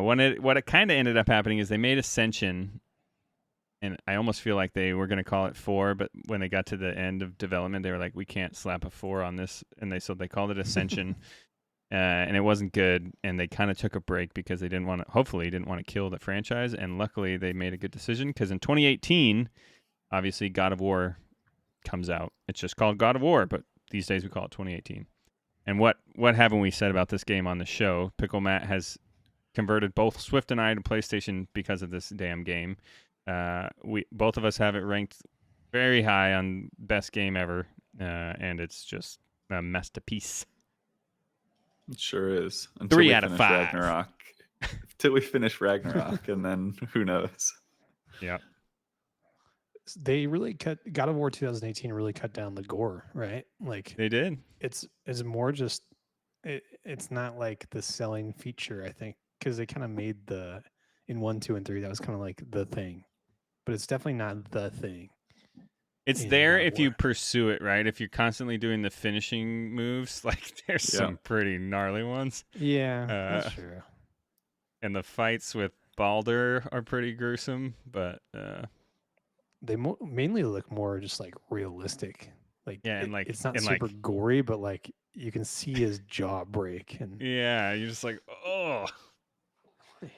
[SPEAKER 1] What it kind of ended up happening is they made Ascension, and I almost feel like they were going to call it 4, but when they got to the end of development, they were like, we can't slap a 4 on this, and they called it Ascension. And it wasn't good, and they kind of took a break because they didn't want to kill the franchise, and luckily they made a good decision because in 2018, obviously God of War comes out. It's just called God of War, but these days we call it 2018. And what haven't we said about this game on the show? PickleMatt has converted both Swift and I to PlayStation because of this damn game. We both of us have it ranked very high on best game ever, and it's just a masterpiece.
[SPEAKER 4] It sure is. Until
[SPEAKER 1] 3 out of 5.
[SPEAKER 4] Ragnarok. Until we finish Ragnarok, and then who knows?
[SPEAKER 1] Yeah.
[SPEAKER 3] They really God of War 2018 really cut down the gore, right? Like
[SPEAKER 1] They did.
[SPEAKER 3] It's more just it's not like the selling feature, I think, because they kind of made in 1, 2, and 3 that was kind of like the thing, but it's definitely not the thing.
[SPEAKER 1] It's there if you pursue it, right? If you're constantly doing the finishing moves, like there's some pretty gnarly ones.
[SPEAKER 3] Yeah, that's true.
[SPEAKER 1] And the fights with Baldur are pretty gruesome, but
[SPEAKER 3] they mainly look more just like realistic. Like,
[SPEAKER 1] yeah, and
[SPEAKER 3] it's not super gory, but like you can see his jaw break, and
[SPEAKER 1] yeah, you're just like, oh.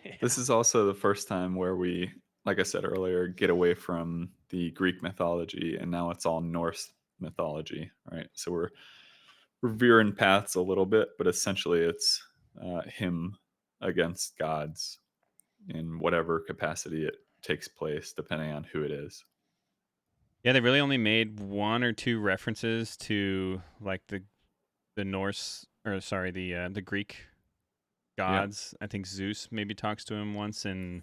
[SPEAKER 3] Yeah.
[SPEAKER 4] This is also the first time where we, like I said earlier, get away from the Greek mythology, and now it's all Norse mythology, right? So we're veering paths a little bit, but essentially it's him against gods in whatever capacity it takes place, depending on who it is.
[SPEAKER 1] Yeah, they really only made 1 or 2 references to like the Norse, or sorry, the Greek gods. I think Zeus maybe talks to him once in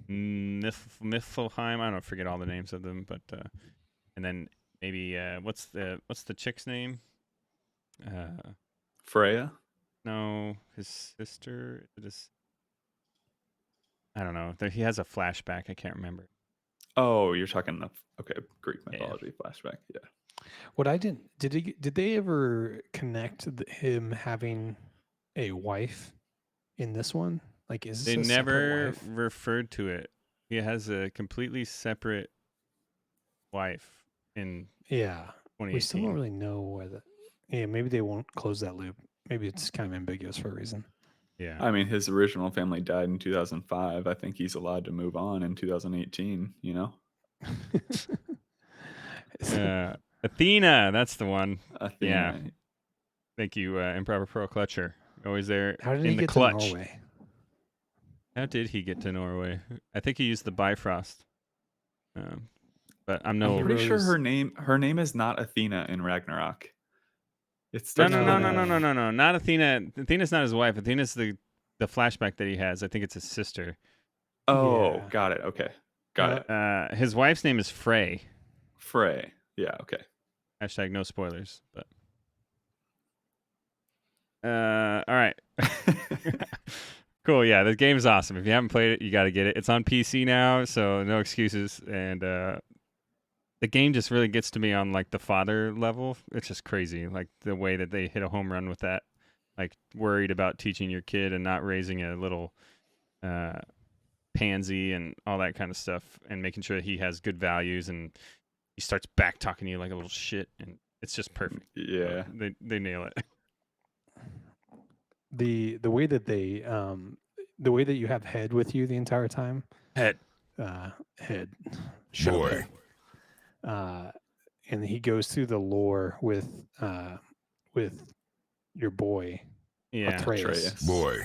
[SPEAKER 1] Niflheim. I don't forget all the names of them, but and then maybe what's the chick's name?
[SPEAKER 4] Freya?
[SPEAKER 1] No, his sister. I don't know. He has a flashback. I can't remember.
[SPEAKER 4] Oh, you're talking Greek mythology flashback. Yeah.
[SPEAKER 3] What I did they ever connect him having a wife in this one? Like, is this
[SPEAKER 1] they
[SPEAKER 3] a
[SPEAKER 1] never
[SPEAKER 3] wife?
[SPEAKER 1] referred to it. He has a completely separate wife in 2018.
[SPEAKER 3] We still don't really know whether. Yeah, maybe they won't close that loop. Maybe it's kind of ambiguous for a reason.
[SPEAKER 1] Yeah.
[SPEAKER 4] I mean, his original family died in 2005. I think he's allowed to move on in 2018, you know?
[SPEAKER 1] Athena, that's the one.
[SPEAKER 4] Athena.
[SPEAKER 1] Thank you, Improper Pro Clutcher. Always there
[SPEAKER 3] How did
[SPEAKER 1] in
[SPEAKER 3] he
[SPEAKER 1] the
[SPEAKER 3] get
[SPEAKER 1] clutch.
[SPEAKER 3] to Norway?
[SPEAKER 1] How did he get to Norway? I think he used the Bifrost. But I'm
[SPEAKER 4] I'm
[SPEAKER 1] no.
[SPEAKER 4] pretty sure
[SPEAKER 3] rose-
[SPEAKER 4] her name is not Athena in Ragnarok. It
[SPEAKER 1] No,
[SPEAKER 4] starts
[SPEAKER 1] no,
[SPEAKER 4] with
[SPEAKER 1] no,
[SPEAKER 4] an
[SPEAKER 1] no, no,
[SPEAKER 4] F.
[SPEAKER 1] no, no, no. Not Athena. Athena's not his wife. Athena's the flashback that he has. I think it's his sister.
[SPEAKER 4] Oh,
[SPEAKER 3] Yeah.
[SPEAKER 4] got it. Okay. Got it.
[SPEAKER 1] His wife's name is Frey.
[SPEAKER 4] Frey. Yeah, okay.
[SPEAKER 1] Hashtag no spoilers. But all right. Cool. Yeah, the game's awesome. If you haven't played it, you got to get it. It's on PC now, so no excuses. And the game just really gets to me on like the father level. It's just crazy, like the way that they hit a home run with that. Like worried about teaching your kid and not raising a little pansy and all that kind of stuff, and making sure that he has good values, and he starts back talking to you like a little shit, and it's just perfect.
[SPEAKER 4] Yeah.
[SPEAKER 1] They nail it.
[SPEAKER 3] The way that the way that you have Head with you the entire time.
[SPEAKER 1] Head.
[SPEAKER 3] Head. Shut up,
[SPEAKER 2] Boy.
[SPEAKER 3] Head. And he goes through the lore with your boy
[SPEAKER 1] Yeah.
[SPEAKER 3] Atreus.
[SPEAKER 2] Boy.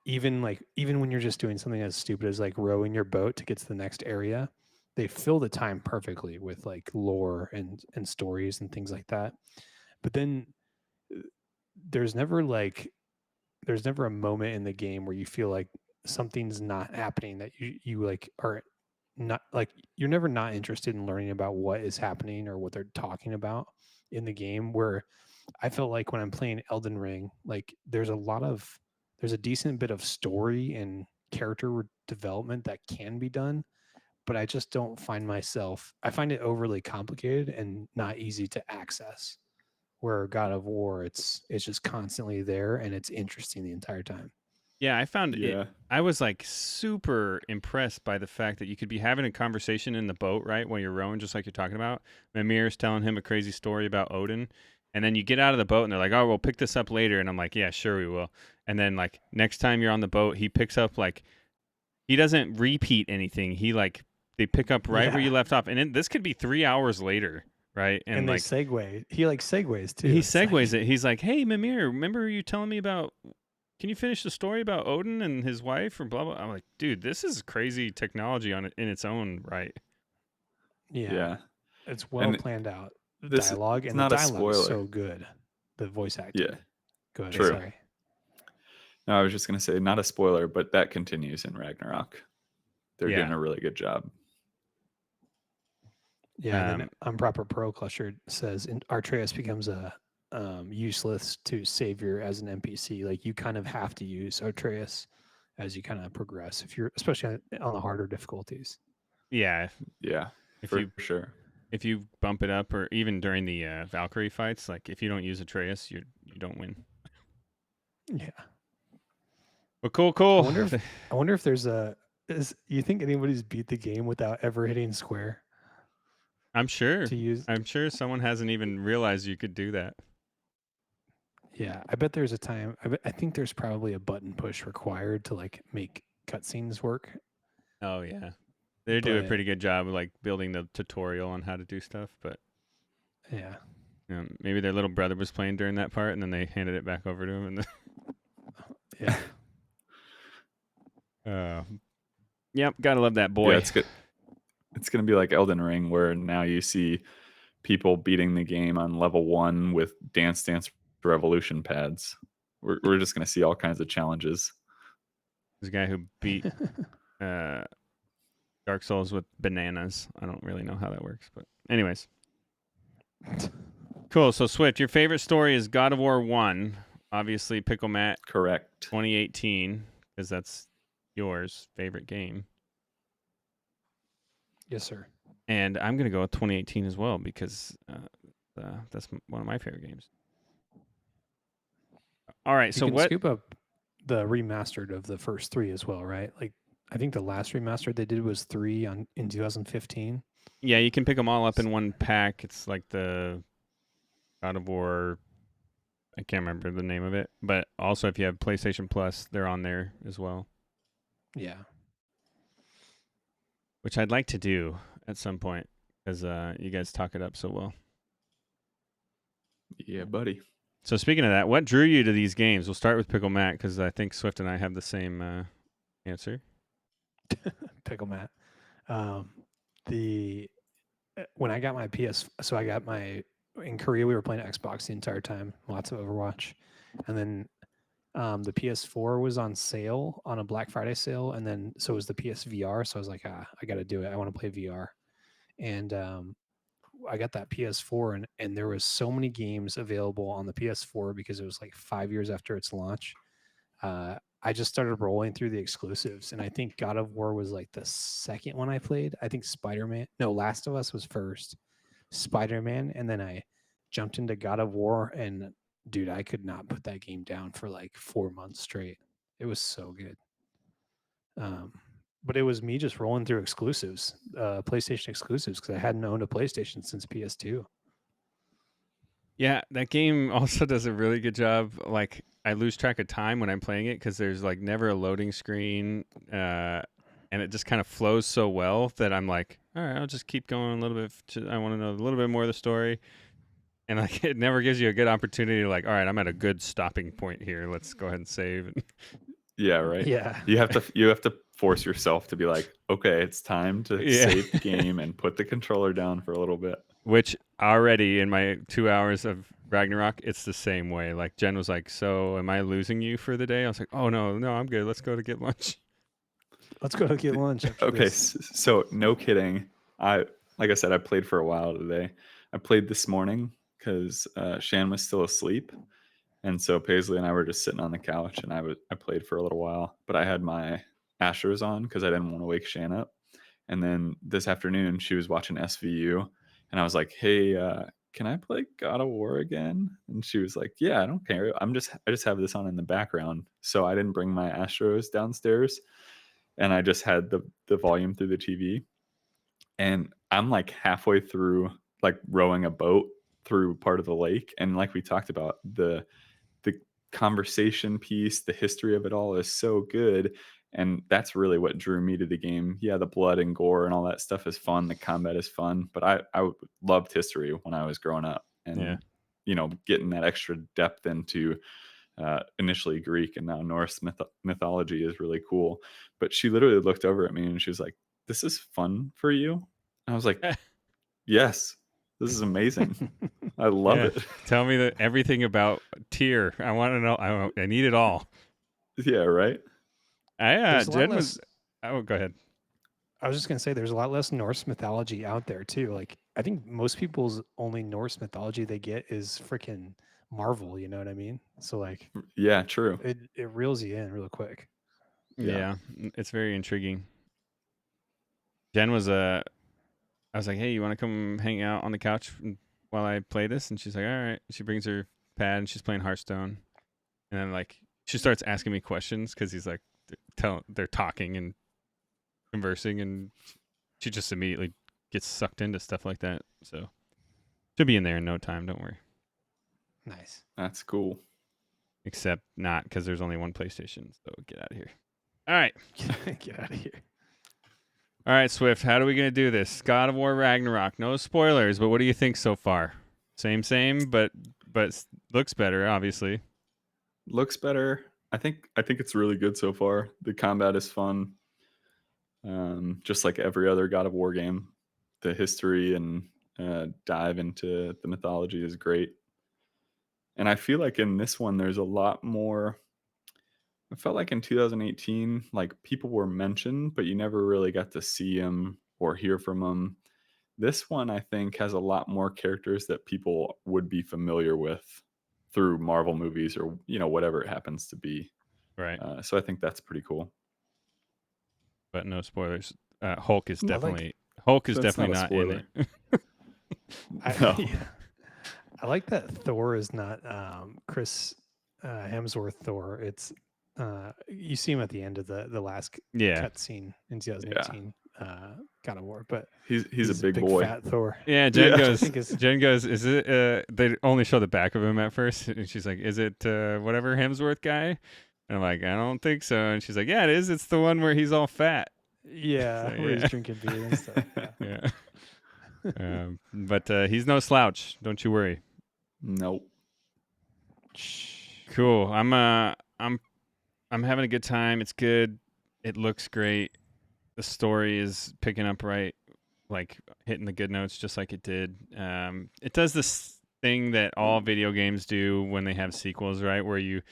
[SPEAKER 3] Even when you're just doing something as stupid as like rowing your boat to get to the next area, they fill the time perfectly with like lore and stories and things like that. But then there's never a moment in the game where you feel like something's not happening, that you like are not like, you're never not interested in learning about what is happening or what they're talking about in the game. Where I felt like when I'm playing Elden Ring, like there's a decent bit of story and character development that can be done, but I just don't find I find it overly complicated and not easy to access. Where God of War, it's just constantly there and it's interesting the entire time.
[SPEAKER 1] Yeah, I found it.
[SPEAKER 4] Yeah.
[SPEAKER 1] I was like super impressed by the fact that you could be having a conversation in the boat, right, while you're rowing, just like you're talking about. Mimir's telling him a crazy story about Odin, and then you get out of the boat and they're like, "Oh, we'll pick this up later," and I'm like, "Yeah, sure we will." And then like next time you're on the boat, he picks up like he doesn't repeat anything. They pick up right where
[SPEAKER 3] Yeah.
[SPEAKER 1] you left off, and this could be 3 hours later, right?
[SPEAKER 3] And they
[SPEAKER 1] like
[SPEAKER 3] segue. He like segues too.
[SPEAKER 1] he
[SPEAKER 3] It's like-
[SPEAKER 1] segues it. He's like, "Hey, Mimir, remember you telling me about? Can you finish the story about Odin and his wife or blah blah?" I'm like, "Dude, this is crazy technology in its own right."
[SPEAKER 3] Yeah. It's well
[SPEAKER 4] And
[SPEAKER 3] planned out. The
[SPEAKER 4] this-
[SPEAKER 3] dialogue
[SPEAKER 4] it's
[SPEAKER 3] and the
[SPEAKER 4] not a
[SPEAKER 3] dialogue is so
[SPEAKER 4] spoiler.
[SPEAKER 3] good. The voice acting.
[SPEAKER 4] Yeah.
[SPEAKER 3] Go ahead.
[SPEAKER 4] True.
[SPEAKER 3] Sorry.
[SPEAKER 4] No, I was just going to say, not a spoiler, but that continues in Ragnarok. They're
[SPEAKER 1] Yeah.
[SPEAKER 4] doing a really good job.
[SPEAKER 3] Yeah. And then Improper Pro Cluster says Atreus becomes a useless to savior as an NPC. Like you kind of have to use Atreus as you kind of progress, especially on the harder difficulties.
[SPEAKER 1] Yeah,
[SPEAKER 4] Yeah,
[SPEAKER 1] If
[SPEAKER 4] for
[SPEAKER 1] you-
[SPEAKER 4] sure.
[SPEAKER 1] if you bump it up, or even during the Valkyrie fights, like if you don't use Atreus, you don't win.
[SPEAKER 3] Yeah.
[SPEAKER 1] But cool.
[SPEAKER 3] I wonder if there's you think anybody's beat the game without ever hitting square
[SPEAKER 1] I'm sure.
[SPEAKER 3] to use?
[SPEAKER 1] I'm sure someone hasn't even realized you could do that.
[SPEAKER 3] Yeah, I bet there's a time. I think there's probably a button push required to like make cutscenes work.
[SPEAKER 1] Oh yeah, they do a
[SPEAKER 3] But-
[SPEAKER 1] pretty good job of like building the tutorial on how to do stuff. But
[SPEAKER 3] Yeah.
[SPEAKER 1] maybe their little brother was playing during that part, and then they handed it back over to him. And
[SPEAKER 3] Yeah.
[SPEAKER 1] Yep, gotta love that boy.
[SPEAKER 4] Yeah, it's good. It's going to be like Elden Ring, where now you see people beating the game on level 1 with Dance Dance Revolution pads. We're just going to see all kinds of challenges.
[SPEAKER 1] This guy who beat Dark Souls with bananas. I don't really know how that works, but anyways. Cool. So Swift, your favorite story is God of War 1. Obviously, PickleMatt
[SPEAKER 4] Correct.
[SPEAKER 1] 2018, because that's yours favorite game.
[SPEAKER 3] Yes, sir.
[SPEAKER 1] And I'm gonna go with 2018 as well, because that's one of my favorite games. All right.
[SPEAKER 3] You
[SPEAKER 1] So
[SPEAKER 3] can
[SPEAKER 1] what?
[SPEAKER 3] scoop up the remastered of the first 3 as well, right? Like I think the last remaster they did was 3 in 2015.
[SPEAKER 1] Yeah, you can pick them all up in one pack. It's like the God of War. I can't remember the name of it, but also if you have PlayStation Plus, they're on there as well,
[SPEAKER 3] Yeah.
[SPEAKER 1] which I'd like to do at some point, because you guys talk it up so well.
[SPEAKER 4] Yeah, buddy.
[SPEAKER 1] So speaking of that, what drew you to these games? We'll start with PickleMatt because I think Swift and I have the same answer.
[SPEAKER 3] PickleMatt. The when I got my so I got my in Korea we were playing Xbox the entire time, lots of Overwatch, and then the PS4 was on sale on a Black Friday sale, and then so was the PSVR. So I was like, I got to do it. I want to play VR, and I got that PS4, and there was so many games available on the PS4 because it was like 5 years after its launch. I just started rolling through the exclusives, and I think God of War was like the second one I played. I think Last of Us was first, Spider-Man, and then I jumped into God of War, and dude, I could not put that game down for like 4 months straight. It was so good. But it was me just rolling through exclusives, PlayStation exclusives, because I hadn't owned a PlayStation since PS2.
[SPEAKER 1] Yeah, that game also does a really good job. Like, I lose track of time when I'm playing it because there's like never a loading screen, and it just kind of flows so well that I'm like, all right, I'll just keep going a little bit. I want to know a little bit more of the story, and like it never gives you a good opportunity to like, all right, I'm at a good stopping point here. Let's go ahead and save.
[SPEAKER 4] Yeah, right.
[SPEAKER 3] Yeah.
[SPEAKER 4] You have to force yourself to be like, okay, it's time to
[SPEAKER 1] Yeah.
[SPEAKER 4] save the game and put the controller down for a little bit.
[SPEAKER 1] Which already in my 2 hours of Ragnarok, it's the same way. Like Jen was like, "So, am I losing you for the day?" I was like, "Oh no, I'm good. Let's go to get lunch."
[SPEAKER 3] Let's go to get lunch. After
[SPEAKER 4] Okay,
[SPEAKER 3] this.
[SPEAKER 4] so no kidding. Like I said, I played for a while today. I played this morning because Shan was still asleep, and so Paisley and I were just sitting on the couch, and I played for a little while. But I had my Astros on because I didn't want to wake Shan up. And then this afternoon, she was watching SVU, and I was like, "Hey, can I play God of War again?" And she was like, "Yeah, I don't care. I just have this on in the background." So I didn't bring my Astros downstairs, and I just had the volume through the TV. And I'm like halfway through, like rowing a boat through part of the lake, and like we talked about, the conversation piece, the history of it all is so good. And that's really what drew me to the game. Yeah, the blood and gore and all that stuff is fun. The combat is fun. But I loved history when I was growing up. And, getting that extra depth into initially Greek and now Norse mythology is really cool. But she literally looked over at me and she was like, "This is fun for you?" And I was like, "Yes, this is amazing. I love it."
[SPEAKER 1] Tell me everything about Tyr. I want to know. I need it all.
[SPEAKER 4] Yeah, right.
[SPEAKER 1] Jen was. Oh, go ahead.
[SPEAKER 3] I was just gonna say, there's a lot less Norse mythology out there too. Like, I think most people's only Norse mythology they get is freaking Marvel. You know what I mean? So like,
[SPEAKER 4] yeah, true.
[SPEAKER 3] It reels you in real quick.
[SPEAKER 1] Yeah, it's very intriguing. Jen was I was like, "Hey, you want to come hang out on the couch while I play this?" And she's like, "All right." She brings her pad and she's playing Hearthstone, and then like she starts asking me questions because he's like, they're talking and conversing, and she just immediately gets sucked into stuff like that. So she'll be in there in no time. Don't worry.
[SPEAKER 3] Nice.
[SPEAKER 4] That's cool.
[SPEAKER 1] Except not, because there's only one PlayStation. So get out of here. All right.
[SPEAKER 3] Get out of here.
[SPEAKER 1] All right, Swift. How are we going to do this? God of War Ragnarok. No spoilers, but what do you think so far? Same, but looks better, obviously.
[SPEAKER 4] Looks better. I think it's really good so far. The combat is fun. Just like every other God of War game. The history and dive into the mythology is great. And I feel like in this one, there's a lot more. I felt like in 2018, like people were mentioned, but you never really got to see them or hear from them. This one, I think, has a lot more characters that people would be familiar with through Marvel movies or, whatever it happens to be.
[SPEAKER 1] Right.
[SPEAKER 4] So I think that's pretty cool.
[SPEAKER 1] But no spoilers. Hulk is definitely
[SPEAKER 4] That's not
[SPEAKER 1] not in it.
[SPEAKER 4] No.
[SPEAKER 3] I like that Thor is not Chris Hemsworth Thor. It's you see him at the end of the last cut scene in 2018 God of War, but
[SPEAKER 4] he's a big boy,
[SPEAKER 3] fat Thor.
[SPEAKER 1] Yeah, Jen goes, is it they only show the back of him at first, and she's like, is it whatever Hemsworth guy? And I'm like, I don't think so. And she's like, yeah, it is. It's the one where he's all fat.
[SPEAKER 3] Yeah,
[SPEAKER 1] So,
[SPEAKER 3] where he's drinking beer and stuff.
[SPEAKER 1] Yeah. But he's no slouch. Don't you worry.
[SPEAKER 4] Nope.
[SPEAKER 1] Cool. I'm having a good time. It's good. It looks great. The story is picking up right, like hitting the good notes just like it did. It does this thing that all video games do when they have sequels, right? Where you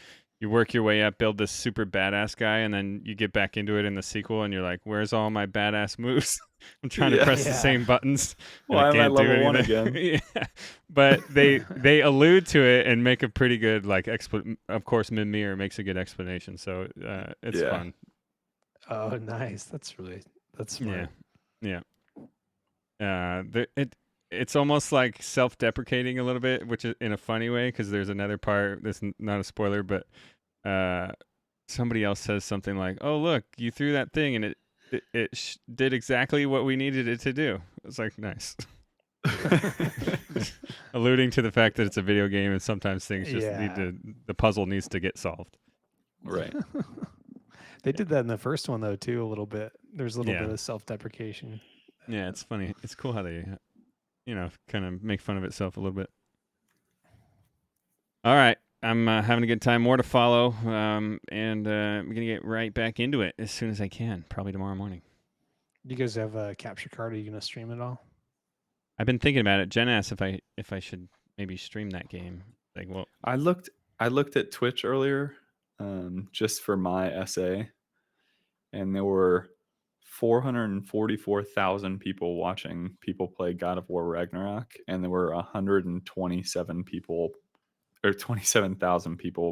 [SPEAKER 1] work your way up, build this super badass guy, and then you get back into it in the sequel, and you're like, "Where's all my badass moves? I'm trying to press the same buttons. And
[SPEAKER 4] Why
[SPEAKER 1] I
[SPEAKER 4] am I
[SPEAKER 1] can't do
[SPEAKER 4] level 1
[SPEAKER 1] anything."
[SPEAKER 4] again?
[SPEAKER 1] Yeah. But they allude to it and make a pretty good like of course Mimir makes a good explanation, so it's fun.
[SPEAKER 3] Oh, nice. That's smart.
[SPEAKER 1] Yeah. It's almost like self-deprecating a little bit, which is in a funny way, because there's another part that's not a spoiler, but somebody else says something like, "Oh, look, you threw that thing and it did exactly what we needed it to do." It's like, nice. Alluding to the fact that it's a video game and sometimes things just the puzzle needs to get solved.
[SPEAKER 4] Right.
[SPEAKER 3] They did that in the first one though too, a little bit. There's a little bit of self-deprecation.
[SPEAKER 1] Yeah, it's funny. It's cool how they kind of make fun of itself a little bit. All right. I'm having a good time. More to follow. And I'm going to get right back into it as soon as I can, probably tomorrow morning.
[SPEAKER 3] Do you guys have a capture card? Are you going to stream it all?
[SPEAKER 1] I've been thinking about it. Jen asked if I should maybe stream that game. Like, well,
[SPEAKER 4] I looked at Twitch earlier just for my essay, and there were 444,000 people watching people play God of War Ragnarok, and there were 127,000 people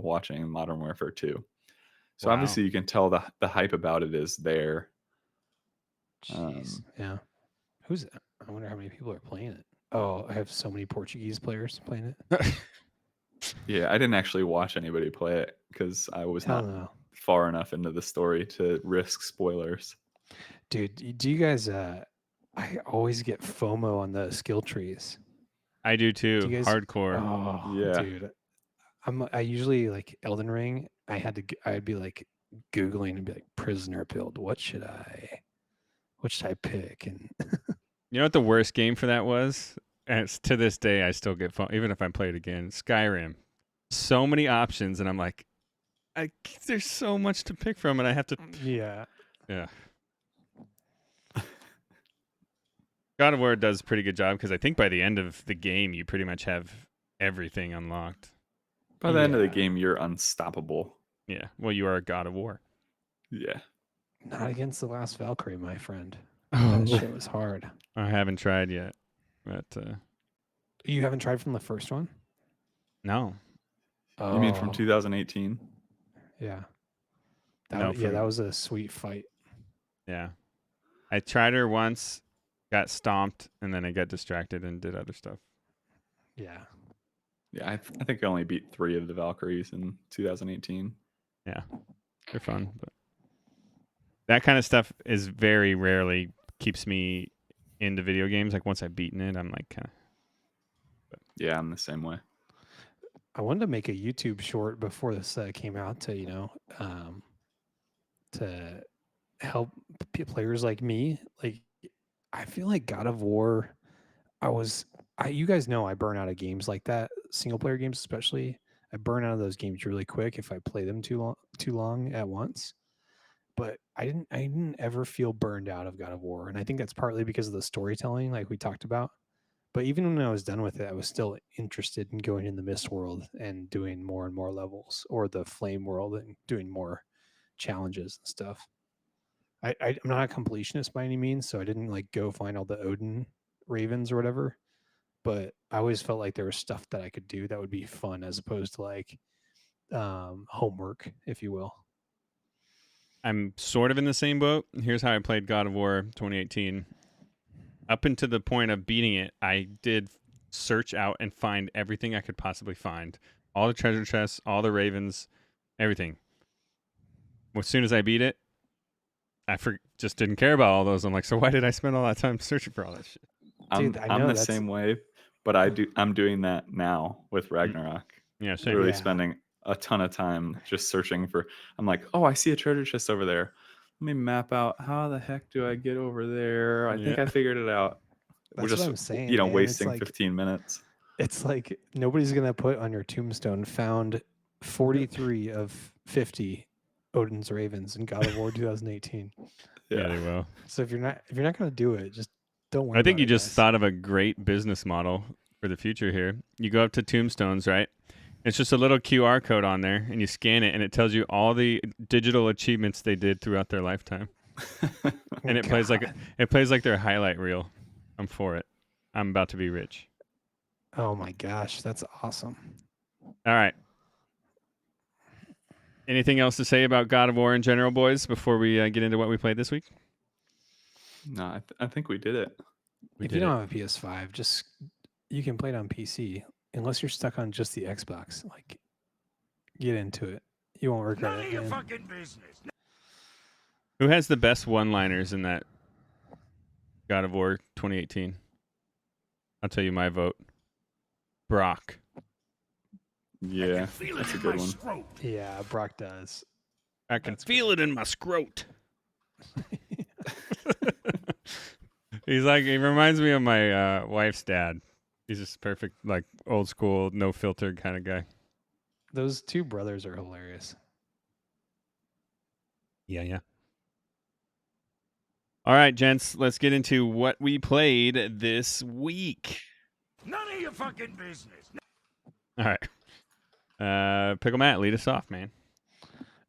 [SPEAKER 4] watching Modern Warfare 2. So obviously you can tell the hype about it is there.
[SPEAKER 3] Jeez. Yeah. I wonder how many people are playing it. Oh, I have so many Portuguese players playing it.
[SPEAKER 4] Yeah, I didn't actually watch anybody play it because I was not far enough into the story to risk spoilers.
[SPEAKER 3] Dude, do you guys I always get FOMO on the skill trees.
[SPEAKER 1] I do too.
[SPEAKER 3] Do you guys,
[SPEAKER 1] hardcore.
[SPEAKER 3] Oh,
[SPEAKER 4] yeah.
[SPEAKER 3] Dude. I usually like Elden Ring. I'd be like Googling and be like, prisoner build. What should I pick? And
[SPEAKER 1] you know what the worst game for that was? And it's to this day I still get fun, even if I play it again. Skyrim. So many options, and I'm like, there's so much to pick from, and I have to.
[SPEAKER 3] Yeah.
[SPEAKER 1] God of War does a pretty good job because I think by the end of the game you pretty much have everything unlocked.
[SPEAKER 4] By the end of the game, you're unstoppable.
[SPEAKER 1] Yeah. Well, you are a God of War.
[SPEAKER 4] Yeah.
[SPEAKER 3] Not against the last Valkyrie, my friend.
[SPEAKER 1] Oh,
[SPEAKER 3] that shit was hard.
[SPEAKER 1] I haven't tried yet, but
[SPEAKER 3] you haven't tried from the first one?
[SPEAKER 1] No.
[SPEAKER 3] Oh.
[SPEAKER 4] You mean from 2018?
[SPEAKER 3] Yeah. That was a sweet fight.
[SPEAKER 1] Yeah. I tried her once, got stomped, and then I got distracted and did other stuff.
[SPEAKER 3] Yeah.
[SPEAKER 4] Yeah, I think I only beat 3 of the Valkyries in 2018.
[SPEAKER 1] Yeah. They're fun, but that kind of stuff is very rarely keeps me into video games. Like once I've beaten it, I'm like kind of.
[SPEAKER 4] Yeah, I'm the same way.
[SPEAKER 3] I wanted to make a YouTube short before this came out to, to help players like me. Like, I feel like God of War, you guys know I burn out of games like that, single player games especially. I burn out of those games really quick if I play them too long at once. But I didn't ever feel burned out of God of War, and I think that's partly because of the storytelling, like we talked about. But even when I was done with it, I was still interested in going in the Mist world and doing more and more levels, or the Flame world and doing more challenges and stuff. I'm not a completionist by any means, so I didn't like go find all the Odin ravens or whatever. But I always felt like there was stuff that I could do that would be fun, as opposed to like homework, if you will.
[SPEAKER 1] I'm sort of in the same boat. Here's how I played God of War 2018. Up until the point of beating it, I did search out and find everything I could possibly find. All the treasure chests, all the ravens, everything. As soon as I beat it, I just didn't care about all those. I'm like, so why did I spend all that time searching for all that shit?
[SPEAKER 4] I'm the same way, but I'm doing that now with Ragnarok.
[SPEAKER 1] Yeah, same.
[SPEAKER 4] Really spending a ton of time just searching for. I'm like, oh, I see a treasure chest over there. Let me map out how the heck do I get over there. I think I figured it out.
[SPEAKER 3] That's
[SPEAKER 4] We're just
[SPEAKER 3] what I'm saying, man.
[SPEAKER 4] wasting
[SPEAKER 3] like,
[SPEAKER 4] 15 minutes.
[SPEAKER 3] It's like nobody's gonna put on your tombstone found 43 of 50 Odin's Ravens in God of War 2018.
[SPEAKER 1] Yeah, they will.
[SPEAKER 3] So if you're not gonna do it, just don't worry
[SPEAKER 1] I think
[SPEAKER 3] about
[SPEAKER 1] you
[SPEAKER 3] it,
[SPEAKER 1] just
[SPEAKER 3] guys.
[SPEAKER 1] thought of a great business model for the future here. You go up to Tombstones, right? It's just a little QR code on there, and you scan it, and it tells you all the digital achievements they did throughout their lifetime. And it plays like their highlight reel. I'm for it. I'm about to be rich.
[SPEAKER 3] Oh my gosh, that's awesome.
[SPEAKER 1] All right. Anything else to say about God of War in general, boys, before we get into what we played this week?
[SPEAKER 4] No, I think we did it.
[SPEAKER 3] If you don't have a PS5, just you can play it on PC. Unless you're stuck on just the Xbox, like get into it. You won't regret
[SPEAKER 2] None
[SPEAKER 3] it.
[SPEAKER 2] of your
[SPEAKER 3] Man.
[SPEAKER 2] fucking business.
[SPEAKER 1] Who has the best one-liners in that God of War 2018? I'll tell you my vote. Brock.
[SPEAKER 4] Yeah, that's a good one.
[SPEAKER 2] Throat.
[SPEAKER 3] Yeah, Brock does.
[SPEAKER 1] I can
[SPEAKER 3] That's
[SPEAKER 1] feel it in my scrot. He's like, he reminds me of my wife's dad. He's just perfect, like old school, no filter kind of guy.
[SPEAKER 3] Those two brothers are hilarious.
[SPEAKER 1] Yeah. All right, gents, let's get into what we played this week.
[SPEAKER 2] None of your fucking business.
[SPEAKER 1] All right. PickleMatt, lead us off, man.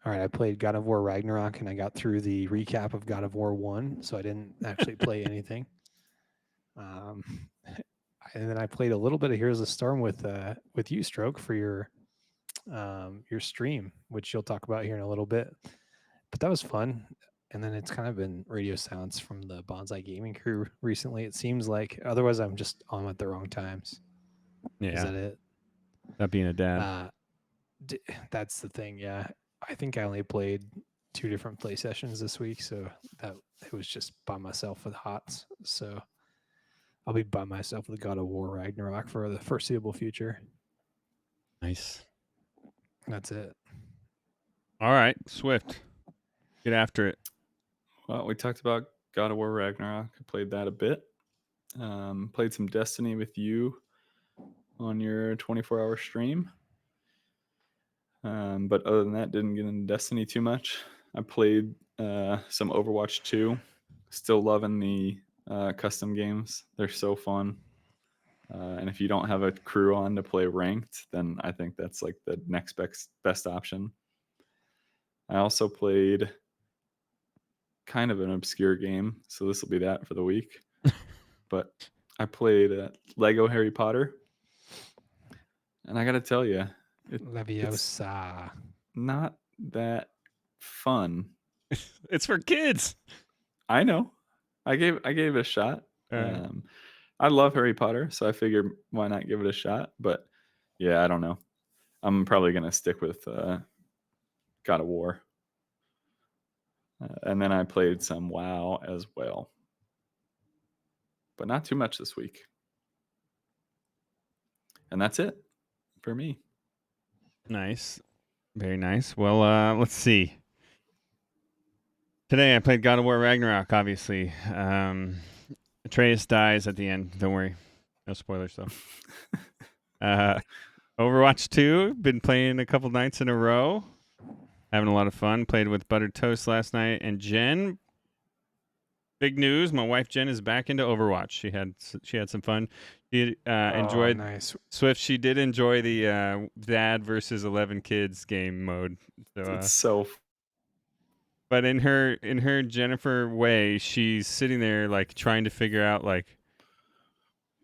[SPEAKER 3] All right, I played God of War Ragnarok, and I got through the recap of God of War 1, so I didn't actually play anything. And then I played a little bit of Heroes of Storm with you, Stroke, for your stream, which you'll talk about here in a little bit. But that was fun. And then it's kind of been radio silence from the Bonsai Gaming crew recently. It seems like otherwise I'm just on at the wrong times.
[SPEAKER 1] Yeah.
[SPEAKER 3] Is that it?
[SPEAKER 1] Not being a dad.
[SPEAKER 3] That's the thing. Yeah, I think I only played 2 different play sessions this week, so that it was just by myself with HOTS. So I'll be by myself with God of War Ragnarok for the foreseeable future.
[SPEAKER 1] Nice.
[SPEAKER 3] That's it.
[SPEAKER 1] All right, Swift. Get after it.
[SPEAKER 4] Well, we talked about God of War Ragnarok. I played that a bit. Played some Destiny with you on your 24-hour stream. But other than that, didn't get into Destiny too much. I played some Overwatch 2. Still loving the custom games. They're so fun. And if you don't have a crew on to play ranked, then I think that's like the next best option. I also played kind of an obscure game, so this will be that for the week. But I played Lego Harry Potter. And I got to tell you,
[SPEAKER 3] Leviosa.
[SPEAKER 4] not that fun.
[SPEAKER 1] It's for kids.
[SPEAKER 4] I know. I gave it a shot.
[SPEAKER 1] Right.
[SPEAKER 4] I love Harry Potter, so I figured why not give it a shot. But yeah, I don't know. I'm probably gonna stick with God of War, and then I played some WoW as well, but not too much this week. And that's it for me.
[SPEAKER 1] Nice. Very nice. Well, let's see. Today I played God of War Ragnarok, obviously. Atreus dies at the end. Don't worry. No spoilers, though. Overwatch 2. Been playing a couple nights in a row. Having a lot of fun. Played with Buttered Toast last night. And Jen, big news. My wife Jen is back into Overwatch. She had some fun. She enjoyed
[SPEAKER 3] nice.
[SPEAKER 1] Swift. She did enjoy the dad versus 11 kids game mode. So,
[SPEAKER 4] It's so.
[SPEAKER 1] but in her Jennifer way, she's sitting there like trying to figure out like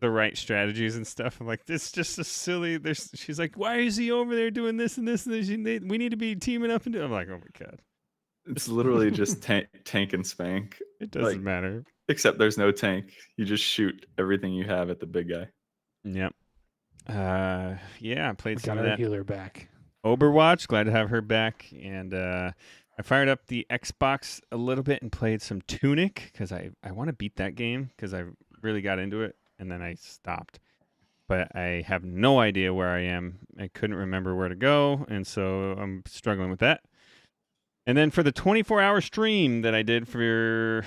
[SPEAKER 1] the right strategies and stuff. I'm like, this is just a silly. She's like, why is he over there doing this and this and this? We need to be teaming up and do. I'm like, oh my god.
[SPEAKER 4] It's literally just tank and spank.
[SPEAKER 1] It doesn't matter.
[SPEAKER 4] Except there's no tank. You just shoot everything you have at the big guy.
[SPEAKER 1] Yep. Yeah, I played some
[SPEAKER 3] Got
[SPEAKER 1] of
[SPEAKER 3] our
[SPEAKER 1] that.
[SPEAKER 3] healer back.
[SPEAKER 1] Overwatch, glad to have her back. And I fired up the Xbox a little bit and played some Tunic because I want to beat that game because I really got into it and then I stopped. But I have no idea where I am. I couldn't remember where to go, and so I'm struggling with that. And then for the 24-hour stream that I did for,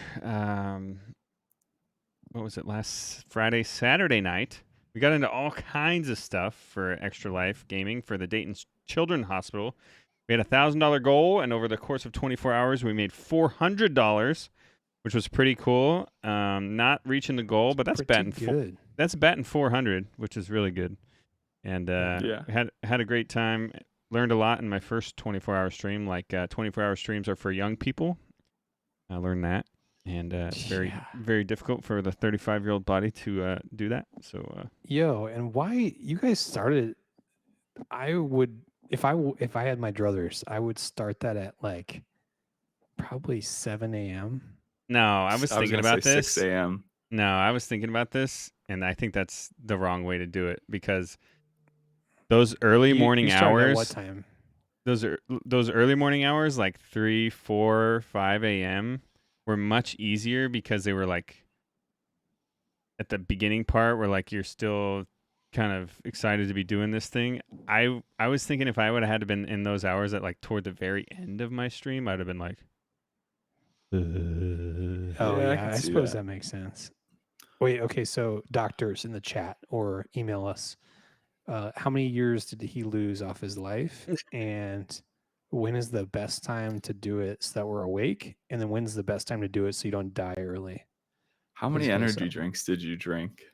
[SPEAKER 1] what was it, last Saturday night, We got into all kinds of stuff for Extra Life Gaming for the Dayton Children's Hospital. We had a $1,000 goal, and over the course of 24 hours, we made $400, which was pretty cool. Not reaching the goal, but that's
[SPEAKER 3] Pretty
[SPEAKER 1] batting
[SPEAKER 3] good.
[SPEAKER 1] that's batting 400, which is really good. And
[SPEAKER 4] Yeah.
[SPEAKER 1] had a great time. Learned a lot in my first 24-hour stream. Like 24-hour streams are for young people. I learned that, and it's very very difficult for the 35-year-old body to do that. So
[SPEAKER 3] Yo, and why you guys started? I would if I had my druthers, I would start that at like probably 7 a.m.
[SPEAKER 1] no, I was thinking
[SPEAKER 4] gonna
[SPEAKER 1] about
[SPEAKER 4] say
[SPEAKER 1] this.
[SPEAKER 4] 6 a.m.
[SPEAKER 1] No, I was thinking about this, and I think that's the wrong way to do it because those early morning
[SPEAKER 3] you started
[SPEAKER 1] hours.
[SPEAKER 3] At what time?
[SPEAKER 1] Those early morning hours, like 3, 4, 5 a.m., were much easier because they were like at the beginning part where like you're still kind of excited to be doing this thing. I was thinking if I would have had to been in those hours at like toward the very end of my stream, I'd have been like,
[SPEAKER 3] Oh
[SPEAKER 4] Yeah, I
[SPEAKER 3] yeah,
[SPEAKER 4] can
[SPEAKER 3] I
[SPEAKER 4] see
[SPEAKER 3] suppose
[SPEAKER 4] that.
[SPEAKER 3] that makes sense. Wait, okay, so doctors in the chat or email us. How many years did he lose off his life? And when is the best time to do it so that we're awake? And then when's the best time to do it so you don't die early?
[SPEAKER 4] How many
[SPEAKER 3] Vice
[SPEAKER 4] energy
[SPEAKER 3] versa.
[SPEAKER 4] drinks did you drink?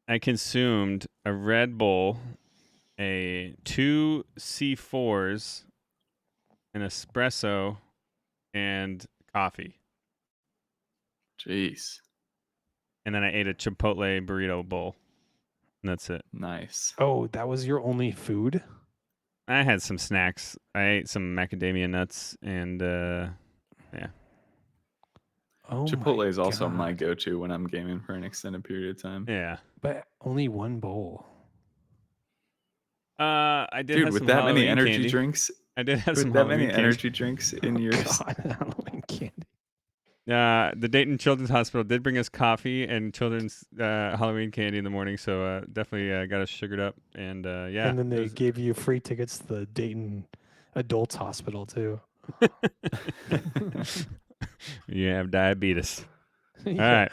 [SPEAKER 1] I consumed a Red Bull, 2 C4s, an espresso, and coffee.
[SPEAKER 4] Jeez.
[SPEAKER 1] And then I ate a Chipotle burrito bowl. And that's it.
[SPEAKER 4] Nice.
[SPEAKER 3] Oh, that was your only food?
[SPEAKER 1] I had some snacks. I ate some macadamia nuts and yeah.
[SPEAKER 3] Oh,
[SPEAKER 4] Chipotle
[SPEAKER 3] my
[SPEAKER 4] is also my
[SPEAKER 3] God.
[SPEAKER 4] go-to when I'm gaming for an extended period of time.
[SPEAKER 1] Yeah.
[SPEAKER 3] But only one bowl.
[SPEAKER 1] I did
[SPEAKER 4] Dude,
[SPEAKER 1] have
[SPEAKER 4] with
[SPEAKER 1] some
[SPEAKER 4] that many
[SPEAKER 1] Halloween
[SPEAKER 4] energy
[SPEAKER 1] candy.
[SPEAKER 4] drinks,
[SPEAKER 1] I did have
[SPEAKER 4] with
[SPEAKER 1] some
[SPEAKER 4] that
[SPEAKER 1] Halloween
[SPEAKER 4] many
[SPEAKER 1] candy.
[SPEAKER 4] energy drinks in your
[SPEAKER 3] God, Halloween candy.
[SPEAKER 1] The Dayton Children's Hospital did bring us coffee and children's Halloween candy in the morning, so definitely got us sugared up. And yeah.
[SPEAKER 3] And then they gave you free tickets to the Dayton Adults Hospital too.
[SPEAKER 1] You have diabetes.
[SPEAKER 3] Yeah.
[SPEAKER 1] All right.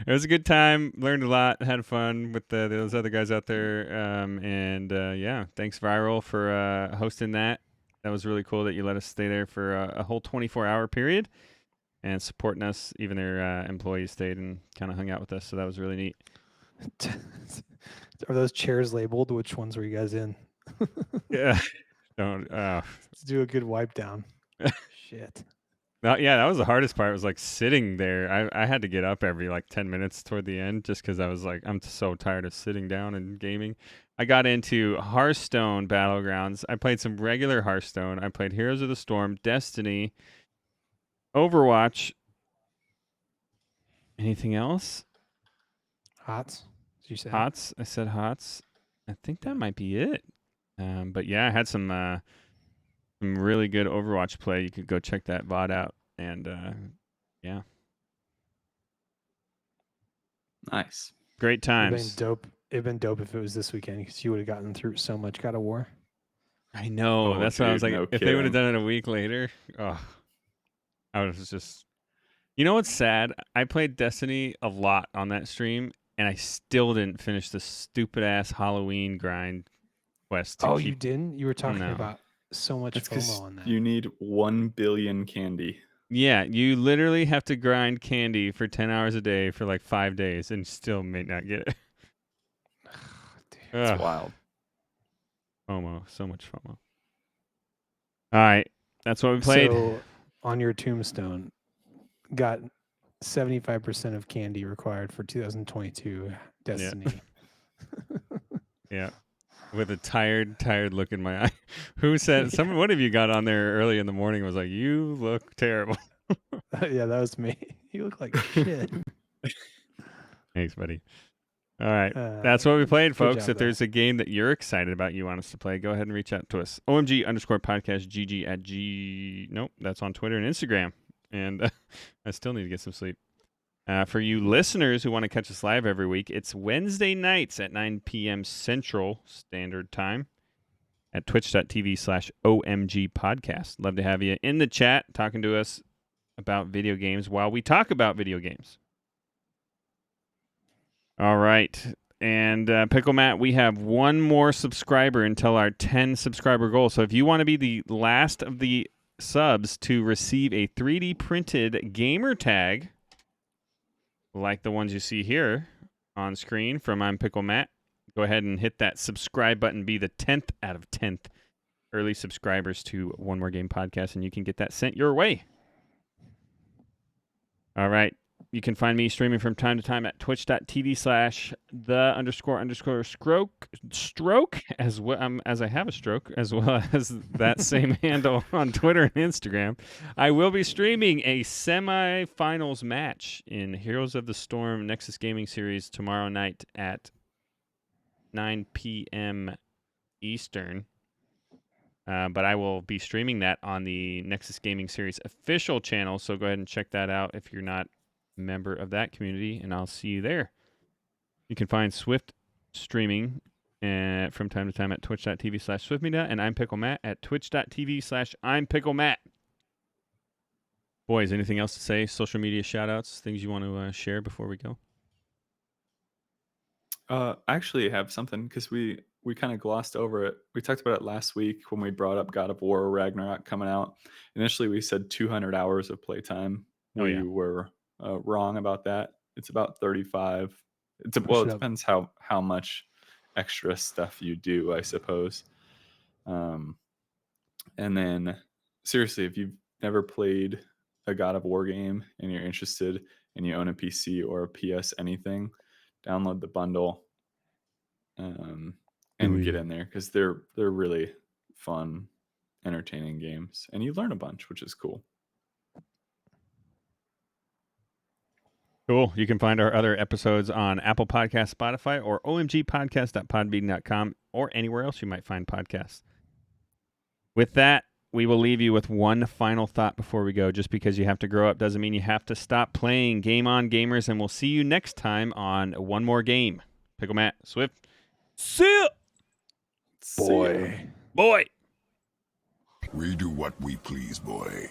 [SPEAKER 1] It was a good time. Learned a lot. Had fun with those other guys out there. And yeah, thanks Viral for hosting that. That was really cool that you let us stay there for a whole 24-hour period and supporting us. Even their employees stayed and kind of hung out with us. So that was really neat.
[SPEAKER 3] Are those chairs labeled? Which ones were you guys in?
[SPEAKER 1] Yeah. Don't.
[SPEAKER 3] Let's do a good wipe down. Shit.
[SPEAKER 1] Yeah, that was the hardest part. Was like sitting there. I had to get up every like 10 minutes toward the end just because I was like, I'm so tired of sitting down and gaming. I got into Hearthstone Battlegrounds. I played some regular Hearthstone. I played Heroes of the Storm, Destiny, Overwatch. Anything else?
[SPEAKER 3] Hots? Did you say?
[SPEAKER 1] Hots. I said Hots. I think that might be it. But yeah, I had some really good Overwatch play. You could go check that VOD out. And yeah.
[SPEAKER 4] Nice.
[SPEAKER 1] Great
[SPEAKER 3] It'd been
[SPEAKER 1] times.
[SPEAKER 3] dope. It'd been dope if it was this weekend because you would have gotten through so much God of War.
[SPEAKER 1] I know.
[SPEAKER 4] Oh,
[SPEAKER 1] That's what I was
[SPEAKER 4] dude,
[SPEAKER 1] like.
[SPEAKER 4] no
[SPEAKER 1] If they would have
[SPEAKER 4] kidding.
[SPEAKER 1] done it a week later, I was just. You know what's sad? I played Destiny a lot on that stream, and I still didn't finish the stupid ass Halloween grind quest.
[SPEAKER 3] Oh, you didn't? You were talking
[SPEAKER 1] No.
[SPEAKER 3] about so much
[SPEAKER 4] That's because
[SPEAKER 3] FOMO on that.
[SPEAKER 4] you need 1 billion candy.
[SPEAKER 1] Yeah, you literally have to grind candy for 10 hours a day for like 5 days, and still may not get it.
[SPEAKER 3] Dude.
[SPEAKER 4] It's
[SPEAKER 1] Ugh.
[SPEAKER 4] wild.
[SPEAKER 1] FOMO, so much FOMO. All right, that's what we played.
[SPEAKER 3] So on your tombstone, got 75% of candy required for 2022 Destiny.
[SPEAKER 1] Yeah. With a tired look in my eye. Who said one of you got on there early in the morning and was like, "You look terrible."
[SPEAKER 3] Yeah, that was me. You look like shit.
[SPEAKER 1] Thanks, buddy. All right. That's what we played,
[SPEAKER 3] good
[SPEAKER 1] folks.
[SPEAKER 3] job,
[SPEAKER 1] If there's a game that you're excited about you want us to play, go ahead and reach out to us. OMG_podcastGG at G. Nope, that's on Twitter and Instagram. And I still need to get some sleep. For you listeners who want to catch us live every week, it's Wednesday nights at 9 p.m. Central Standard Time at twitch.tv/OMGpodcast. Love to have you in the chat talking to us about video games while we talk about video games. All right. And PickleMatt, we have one more subscriber until our 10 subscriber goal. So if you want to be the last of the subs to receive a 3D printed gamer tag, like the ones you see here on screen from ImPickleMatt, go ahead and hit that subscribe button. Be the 10th out of 10th early subscribers to One More Game Podcast, and you can get that sent your way. All right. You can find me streaming from time to time at twitch.tv/the_stroke as well as I have a stroke, as well as that same handle on Twitter and Instagram. I will be streaming a semifinals match in Heroes of the Storm Nexus Gaming Series tomorrow night at 9 p.m. Eastern. But I will be streaming that on the Nexus Gaming Series official channel, so go ahead and check that out if you're not member of that community, and I'll see you there. You can find Swift streaming from time to time at twitch.tv/Swiftmida, and ImPickleMatt at twitch.tv/ImPickleMatt. Boys, anything else to say? Social media shout-outs, things you want to share before we go?
[SPEAKER 4] I actually have something because we kind of glossed over it. We talked about it last week when we brought up God of War Ragnarok coming out. Initially, we said 200 hours of playtime. We were wrong about that. It's about 35. It depends how much extra stuff you do, I suppose. And then, seriously, if you've never played a God of War game and you're interested and you own a PC or a PS anything, download the bundle and get in there because they're really fun, entertaining games, and you learn a bunch, which is cool.
[SPEAKER 1] Cool. You can find our other episodes on Apple Podcasts, Spotify, or omgpodcast.podbean.com, or anywhere else you might find podcasts. With that, we will leave you with one final thought before we go. Just because you have to grow up doesn't mean you have to stop playing. Game on, gamers, and we'll see you next time on One More Game. PickleMatt, Swift, see ya!
[SPEAKER 3] Boy.
[SPEAKER 1] Boy!
[SPEAKER 2] We do what we please, boy.